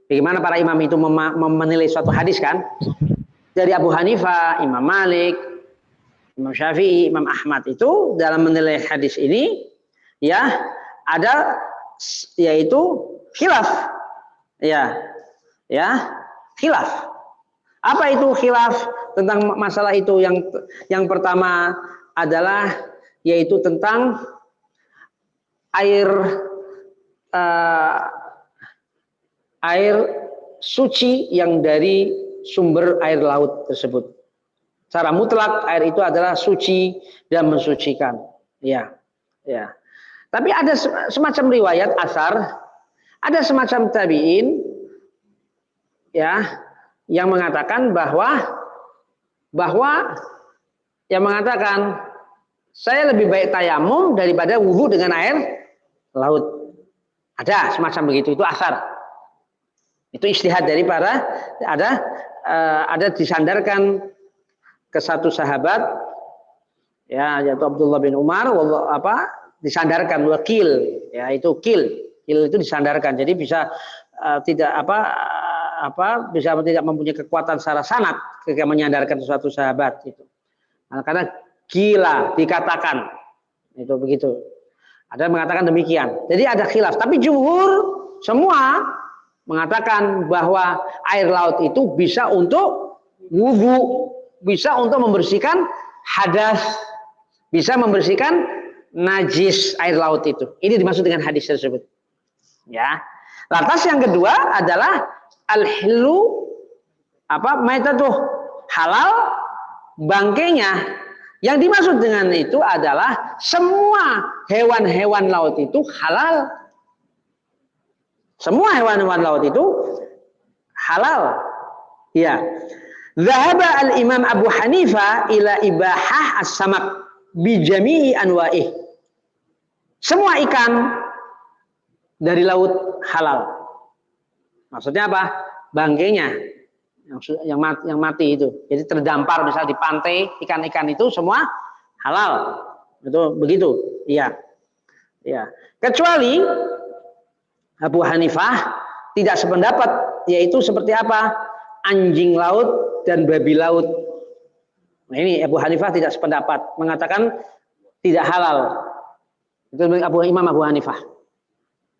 bagaimana para imam itu menilai suatu hadis kan, dari Abu Hanifah, Imam Malik, Imam Syafi'i, Imam Ahmad itu dalam menilai hadis ini, ya ada yaitu khilaf, khilaf. Apa itu khilaf tentang masalah itu? Yang pertama adalah yaitu tentang air suci yang dari sumber air laut tersebut. Secara mutlak air itu adalah suci dan mensucikan. Ya. Tapi ada semacam riwayat asar, ada semacam tabi'in, ya, yang mengatakan bahwa yang mengatakan saya lebih baik tayamum daripada wudu dengan air laut. Ada semacam begitu, itu asar. Itu ijtihad dari ada disandarkan ke satu sahabat, ya, yaitu Abdullah bin Umar, disandarkan wakil, ya, itu kil itu disandarkan. Jadi bisa bisa tidak mempunyai kekuatan secara sanad ketika menyandarkan sesuatu sahabat itu. Nah, karena gila dikatakan itu begitu. Ada yang mengatakan demikian. Jadi ada khilaf. Tapi jumhur semua mengatakan bahwa air laut itu bisa untuk wudu, bisa untuk membersihkan hadas, bisa membersihkan najis air laut itu. Ini dimaksud dengan hadis tersebut. Ya. Lantas yang kedua adalah al-hillu maitatuh, halal bangkainya. Yang dimaksud dengan itu adalah semua hewan-hewan laut itu halal. Semua hewan-hewan laut itu halal. Ya. Zahaba al-Imam Abu Hanifah ila ibahah as-samak bi jami'i anwa'ih. Semua ikan dari laut halal. Maksudnya apa? Bangkainya yang mati itu. Jadi terdampar misalnya di pantai, ikan-ikan itu semua halal. Itu begitu. Iya. Ya. Kecuali Abu Hanifah tidak sependapat, yaitu seperti apa? Anjing laut dan babi laut. Nah, ini Abu Hanifah tidak sependapat, mengatakan tidak halal. Itu Imam Abu Hanifah.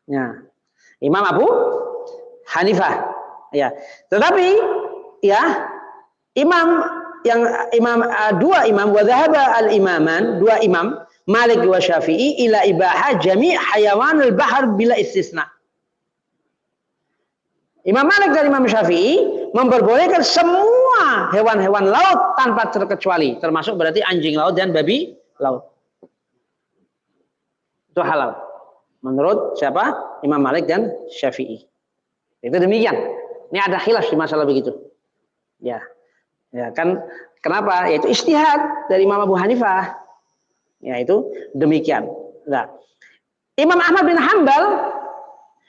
Ya. Imam Abu Hanifah. Ya. Tetapi ya dua imam wa dhahaba al-imaman, dua imam Malik wa Syafi'i ila ibaha jami' hayawan al-bahr bila istisna. Imam Malik dan Imam Syafi'i memperbolehkan semua hewan-hewan laut tanpa terkecuali, termasuk berarti anjing laut dan babi laut. Itu halal. Menurut siapa? Imam Malik dan Syafi'i. Itu demikian. Ini ada khilaf di masalah begitu. Ya. Ya kan kenapa? Yaitu ijtihad dari Imam Abu Hanifah. Ya itu demikian. Nah, Imam Ahmad bin Hanbal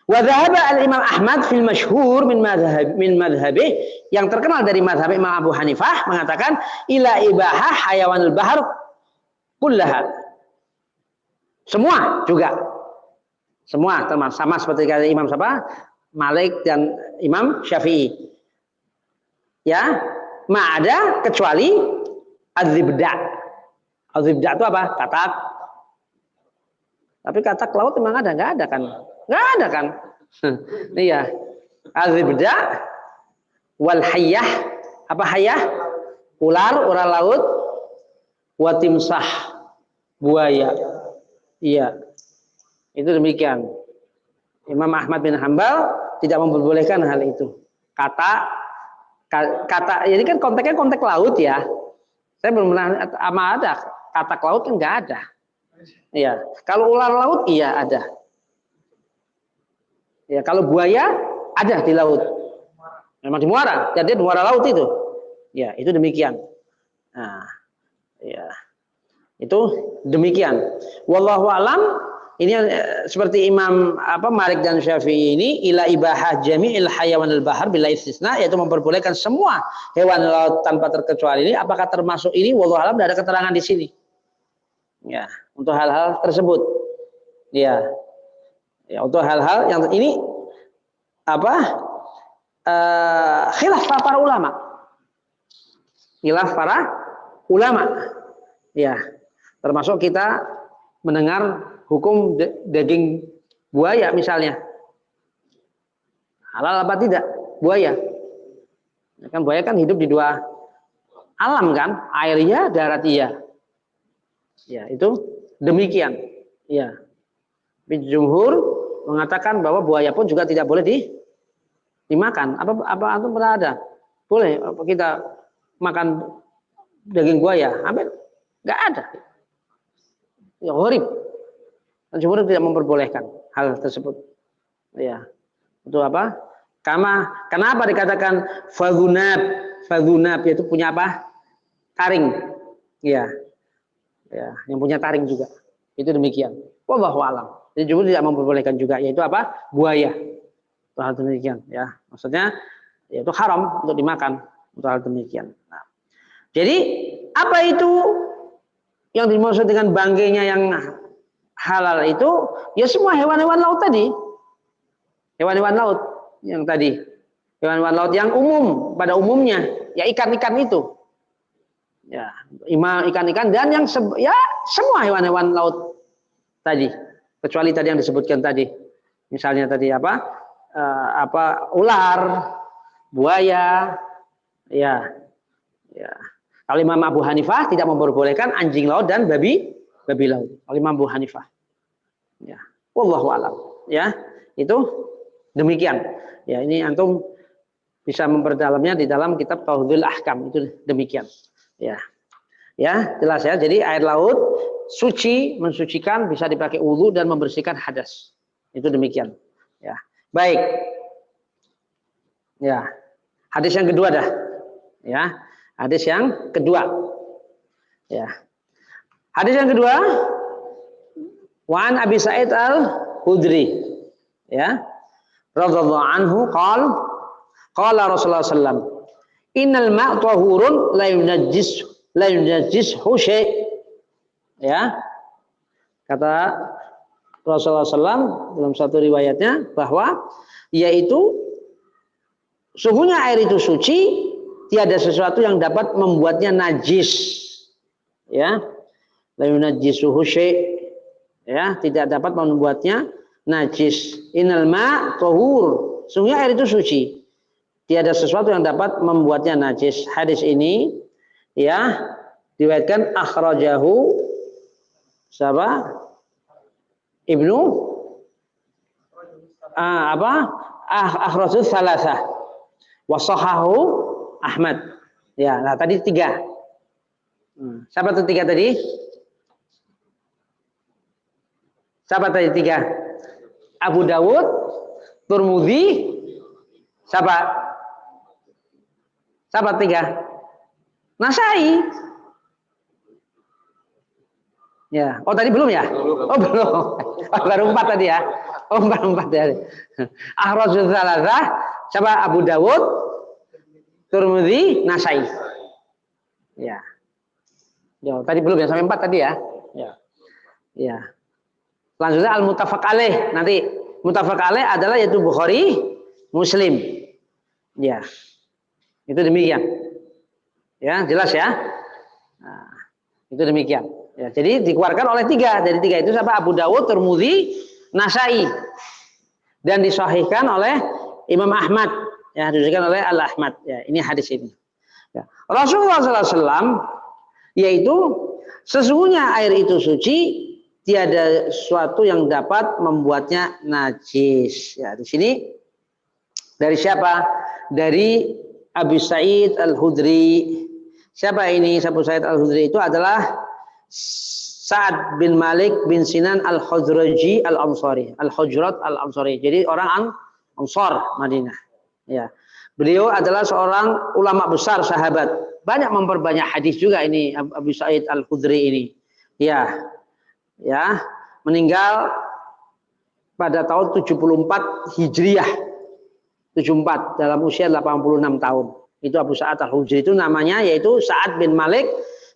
wa dhahaba al-Imam Ahmad fil masyhur min madhhabih, yang terkenal dari madhab Imam Abu Hanifah mengatakan ila ibahah hayawanul bahr kullaha. Semua juga. Semua termasuk sama seperti kata Imam siapa? Malik dan Imam Syafi'i. Ya, ma'ada kecuali az-zibda. Az-zibda itu apa? Katak. Tapi katak laut memang ada? Enggak ada kan? Enggak ada kan? Iya. Az-zibda wal hayyah. Apa hayyah? Ular laut. Wa timsah, buaya. Iya. Itu demikian. Imam Ahmad bin Hanbal tidak memperbolehkan hal itu. Kata ini kan konteksnya konteks laut ya. Saya belum pernah ada katak laut kan enggak ada. Iya. Kalau ular laut iya ada. Ya, kalau buaya ada di laut. Memang di muara. Jadi di muara laut itu. Ya, itu demikian. Nah, ya. Itu demikian. Wallahu alam. Ini seperti Imam Malik dan Syafi'i ini ila ibahah jami'il hayawan al-bahr bila istisna, yaitu memperbolehkan semua hewan laut tanpa terkecuali. Ini apakah termasuk ini? Wallahu alam, tidak ada keterangan di sini. Ya, untuk hal-hal tersebut. Ya. Ya, untuk hal-hal yang ini khilaf para ulama. Khilaf para ulama. Ya. Termasuk kita mendengar hukum daging buaya misalnya. Halal apa tidak? Buaya. Ya kan buaya kan hidup di dua alam kan? Air iya, darat iya. Ya, itu demikian. Ya. Tapi jumhur mengatakan bahwa buaya pun juga tidak boleh dimakan. Apa itu pernah ada? Boleh kita makan daging buaya? Hampir enggak ada. Ya, gharib. Jumhur tidak memperbolehkan hal tersebut. Ya. Itu apa? Kenapa dikatakan fadhunab? Fadhunab yaitu punya apa? Taring. Ya. Ya, yang punya taring juga. Itu demikian. Wallahu a'lam. Jadi jumhur tidak memperbolehkan juga, yaitu apa? Buaya. Itu hal demikian, ya. Maksudnya yaitu haram untuk dimakan. Untuk hal demikian. Nah. Jadi apa itu yang dimaksud dengan bangkainya yang halal itu? Ya semua hewan-hewan laut tadi. Hewan-hewan laut yang tadi. Hewan-hewan laut yang umum, pada umumnya. Ya ikan-ikan itu. Ya, ikan-ikan dan yang semua hewan-hewan laut tadi. Kecuali tadi yang disebutkan tadi. Misalnya tadi ular, buaya, ya. Kalau Imam Abu Hanifah tidak memperbolehkan anjing laut dan babi laut. Kalau Imam Abu Hanifah. Ya. Wallahu a'lam. Ya, itu demikian. Ya, ini antum bisa memperdalamnya di dalam kitab Tauhidul Ahkam, itu demikian. Ya. Ya, jelas ya. Jadi air laut suci, mensucikan, bisa dipakai wudu dan membersihkan hadas. Itu demikian. Ya. Baik. Ya. Hadis yang kedua dah. Ya. Hadis yang kedua. Ya. Hadis yang kedua, Wan Abi Sa'id Al-Khudri. Ya. Radhiyallahu anhu qala Rasulullah sallam, "Innal ma'a tahurun la yunajjishu syai'." Ya. Kata Rasulullah SAW dalam satu riwayatnya bahwa yaitu suhunya air itu suci, tiada sesuatu yang dapat membuatnya najis. Ya. La yunajjisuhu syai'. Ya, tidak dapat membuatnya najis. Innal ma' tahur. Sungguhnya air itu suci. Tiada sesuatu yang dapat membuatnya najis. Hadis ini ya diriwayatkan akhrajahu siapa? Ibnu akhrajus salasah wa sahahu Ahmad. Ya, nah tadi 3. Siapa tuh 3 tadi? Siapa tadi 3? Abu Dawud, Tirmidzi, siapa? Siapa 3? Nasai. Ya, oh tadi belum ya? Oh belum. Oh, baru 4 tadi ya. Oh baru 4 ya. Akhrajus salasah, siapa? Abu Dawud, Tirmidzi, Nasai. Ya. Ya, tadi belum ya, sampai 4 tadi ya. Ya. Ya. Selanjutnya al-muttafaq alaih. Nanti muttafaq alaih adalah yaitu Bukhari, Muslim. Ya. Itu demikian. Ya, jelas ya. Nah, itu demikian. Ya, jadi dikeluarkan oleh 3. Dari 3 itu siapa? Abu Dawud, Tirmidzi, Nasai. Dan disahihkan oleh Imam Ahmad. Ya, disahihkan oleh Al-Ahmad. Ya, ini hadis ini. Ya. Rasulullah SAW yaitu sesungguhnya air itu suci, tiada sesuatu yang dapat membuatnya najis. Ya, di sini dari siapa? Dari Abu Sa'id Al-Khudri. Siapa ini? Abu Sa'id Al-Khudri itu adalah Sa'ad bin Malik bin Sinan Al-Khazraji Al-Ansari. Al-Hujrat Al-Ansari. Jadi orang Ansar Madinah. Ya. Beliau adalah seorang ulama besar sahabat. Banyak memperbanyak hadis juga ini Abu Sa'id Al-Khudri ini. Ya. Ya, meninggal pada tahun 74 Hijriah. 74 dalam usia 86 tahun. Itu Abu Sa'ad Al-Khudri itu namanya yaitu Sa'ad bin Malik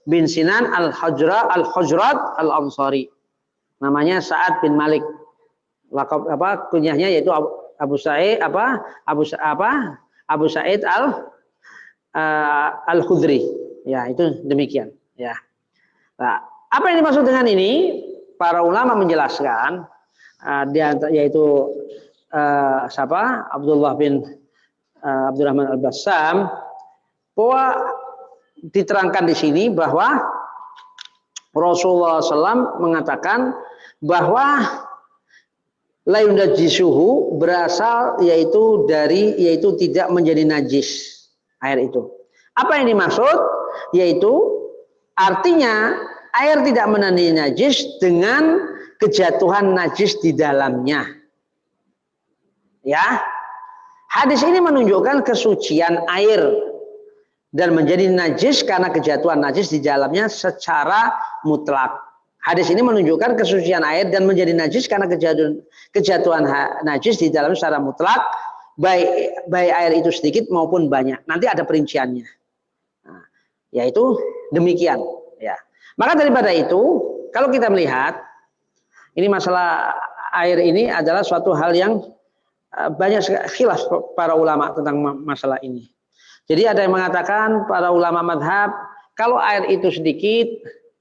bin Sinan Al-Hujrat Al-Ansari. Namanya Sa'ad bin Malik. Lakab kunyahnya yaitu Abu Sa'id Abu Sa'id Al-Khudri. Ya, itu demikian, ya. Nah, apa yang dimaksud dengan ini? Para ulama menjelaskan yaitu siapa? Abdullah bin Abdurrahman Al-Bassam, bahwa diterangkan di sini bahwa Rasulullah SAW mengatakan bahwa la yunajjisuhu berasal yaitu tidak menjadi najis air itu. Apa yang dimaksud? Yaitu artinya air tidak menjadi najis dengan kejatuhan najis di dalamnya. Ya. Hadis ini menunjukkan kesucian air dan menjadi najis karena kejatuhan najis di dalamnya secara mutlak. Hadis ini menunjukkan kesucian air dan menjadi najis karena kejatuhan najis di dalam secara mutlak, baik air itu sedikit maupun banyak. Nanti ada perinciannya. Nah, yaitu demikian, ya. Maka daripada itu, kalau kita melihat ini masalah air ini adalah suatu hal yang banyak khilaf para ulama tentang masalah ini. Jadi ada yang mengatakan para ulama madhab kalau air itu sedikit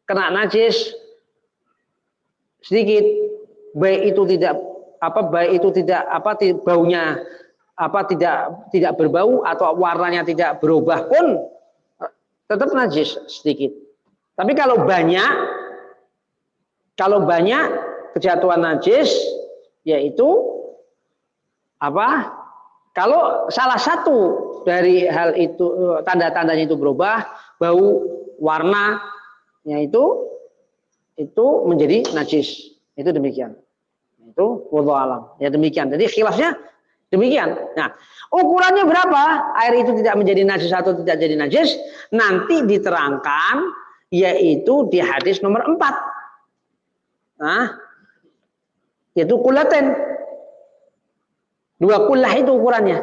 kena najis sedikit, baik itu tidak baunya tidak berbau atau warnanya tidak berubah pun tetap najis sedikit. Tapi kalau banyak kejatuhan najis yaitu kalau salah satu dari hal itu tanda-tandanya itu berubah, bau, warna itu menjadi najis. Itu demikian. Itu wallahu alam. Ya demikian. Jadi khilafnya demikian. Nah, ukurannya berapa? Air itu tidak menjadi najis atau tidak jadi najis nanti diterangkan yaitu di hadis nomor 4. Nah, yaitu kulaten. 2 kullah itu ukurannya.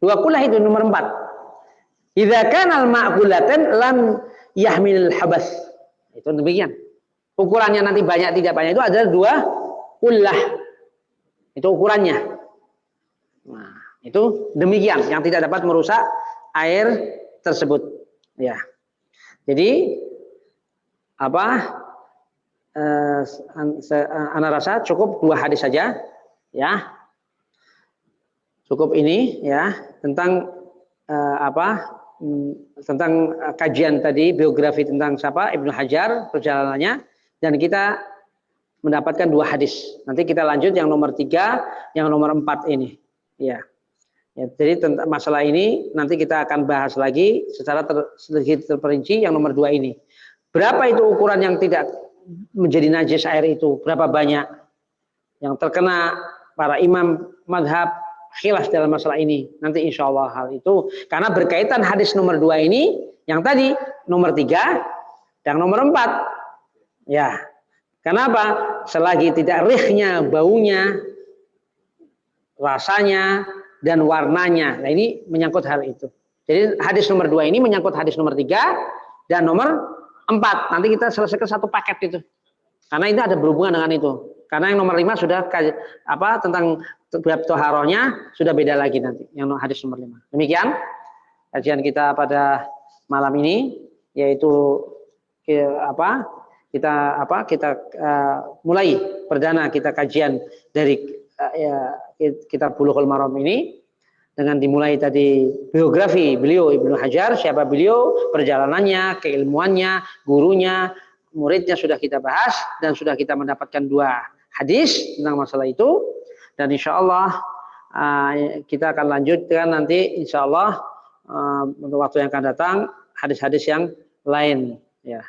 2 kullah itu nomor 4. Idza kana al-ma'qulatan lam yahmil habas. Itu demikian. Ukurannya nanti banyak tidak banyak itu adalah 2 kullah. Itu ukurannya. Nah, itu demikian yang tidak dapat merusak air tersebut. Ya. Jadi ana rasa cukup 2 hadis saja ya. Cukup ini ya tentang tentang kajian tadi biografi tentang siapa Ibnu Hajar perjalanannya dan kita mendapatkan 2 hadis. Nanti kita lanjut yang nomor 3, yang nomor 4 ini. Ya. Ya, jadi tentang masalah ini nanti kita akan bahas lagi secara sedikit terperinci yang nomor 2 ini. Berapa itu ukuran yang tidak menjadi najis air itu? Berapa banyak yang terkena para imam madhab khilaf dalam masalah ini? Nanti insya Allah hal itu karena berkaitan hadis nomor 2 ini yang tadi nomor 3 dan nomor 4. Ya. Kenapa? Selagi tidak rihnya, baunya, rasanya dan warnanya. Nah, ini menyangkut hal itu. Jadi hadis nomor 2 ini menyangkut hadis nomor 3 dan nomor 4. Nanti kita selesaikan satu paket itu. Karena itu ada berhubungan dengan itu. Karena yang nomor 5 sudah tentang bab toharohnya sudah beda lagi nanti yang hadis nomor 5. Demikian kajian kita pada malam ini yaitu kita mulai perdana kita kajian dari kitab Bulughul Maram ini dengan dimulai tadi biografi beliau Ibnu Hajar, siapa beliau, perjalanannya, keilmuannya, gurunya, muridnya sudah kita bahas dan sudah kita mendapatkan 2 hadis tentang masalah itu dan insya Allah kita akan lanjutkan nanti insya Allah untuk waktu yang akan datang hadis-hadis yang lain ya.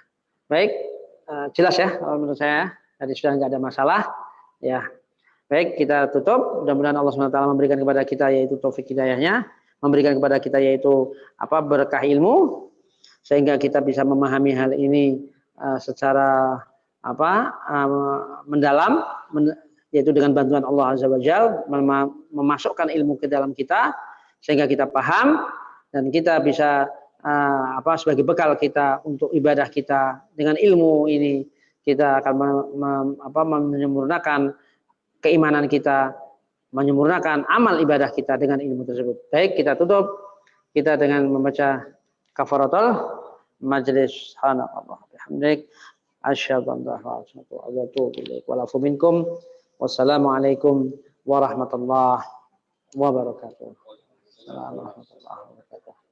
Baik, jelas ya menurut saya tadi sudah nggak ada masalah ya. Baik, kita tutup. Mudah-mudahan Allah SWT memberikan kepada kita yaitu taufik hidayahnya, memberikan kepada kita yaitu berkah ilmu sehingga kita bisa memahami hal ini secara mendalam yaitu dengan bantuan Allah Azza wa Jalla memasukkan ilmu ke dalam kita sehingga kita paham dan kita bisa sebagai bekal kita untuk ibadah kita. Dengan ilmu ini kita akan menyempurnakan keimanan kita, menyempurnakan amal ibadah kita dengan ilmu tersebut. Baik, kita tutup kita dengan membaca kafaratul majlis. Subhanallah bihamdik asyhadu an la ilaha illallah wa atubu minkum. Wassalamualaikum warahmatullahi wabarakatuh. Warahmatullahi wabarakatuh.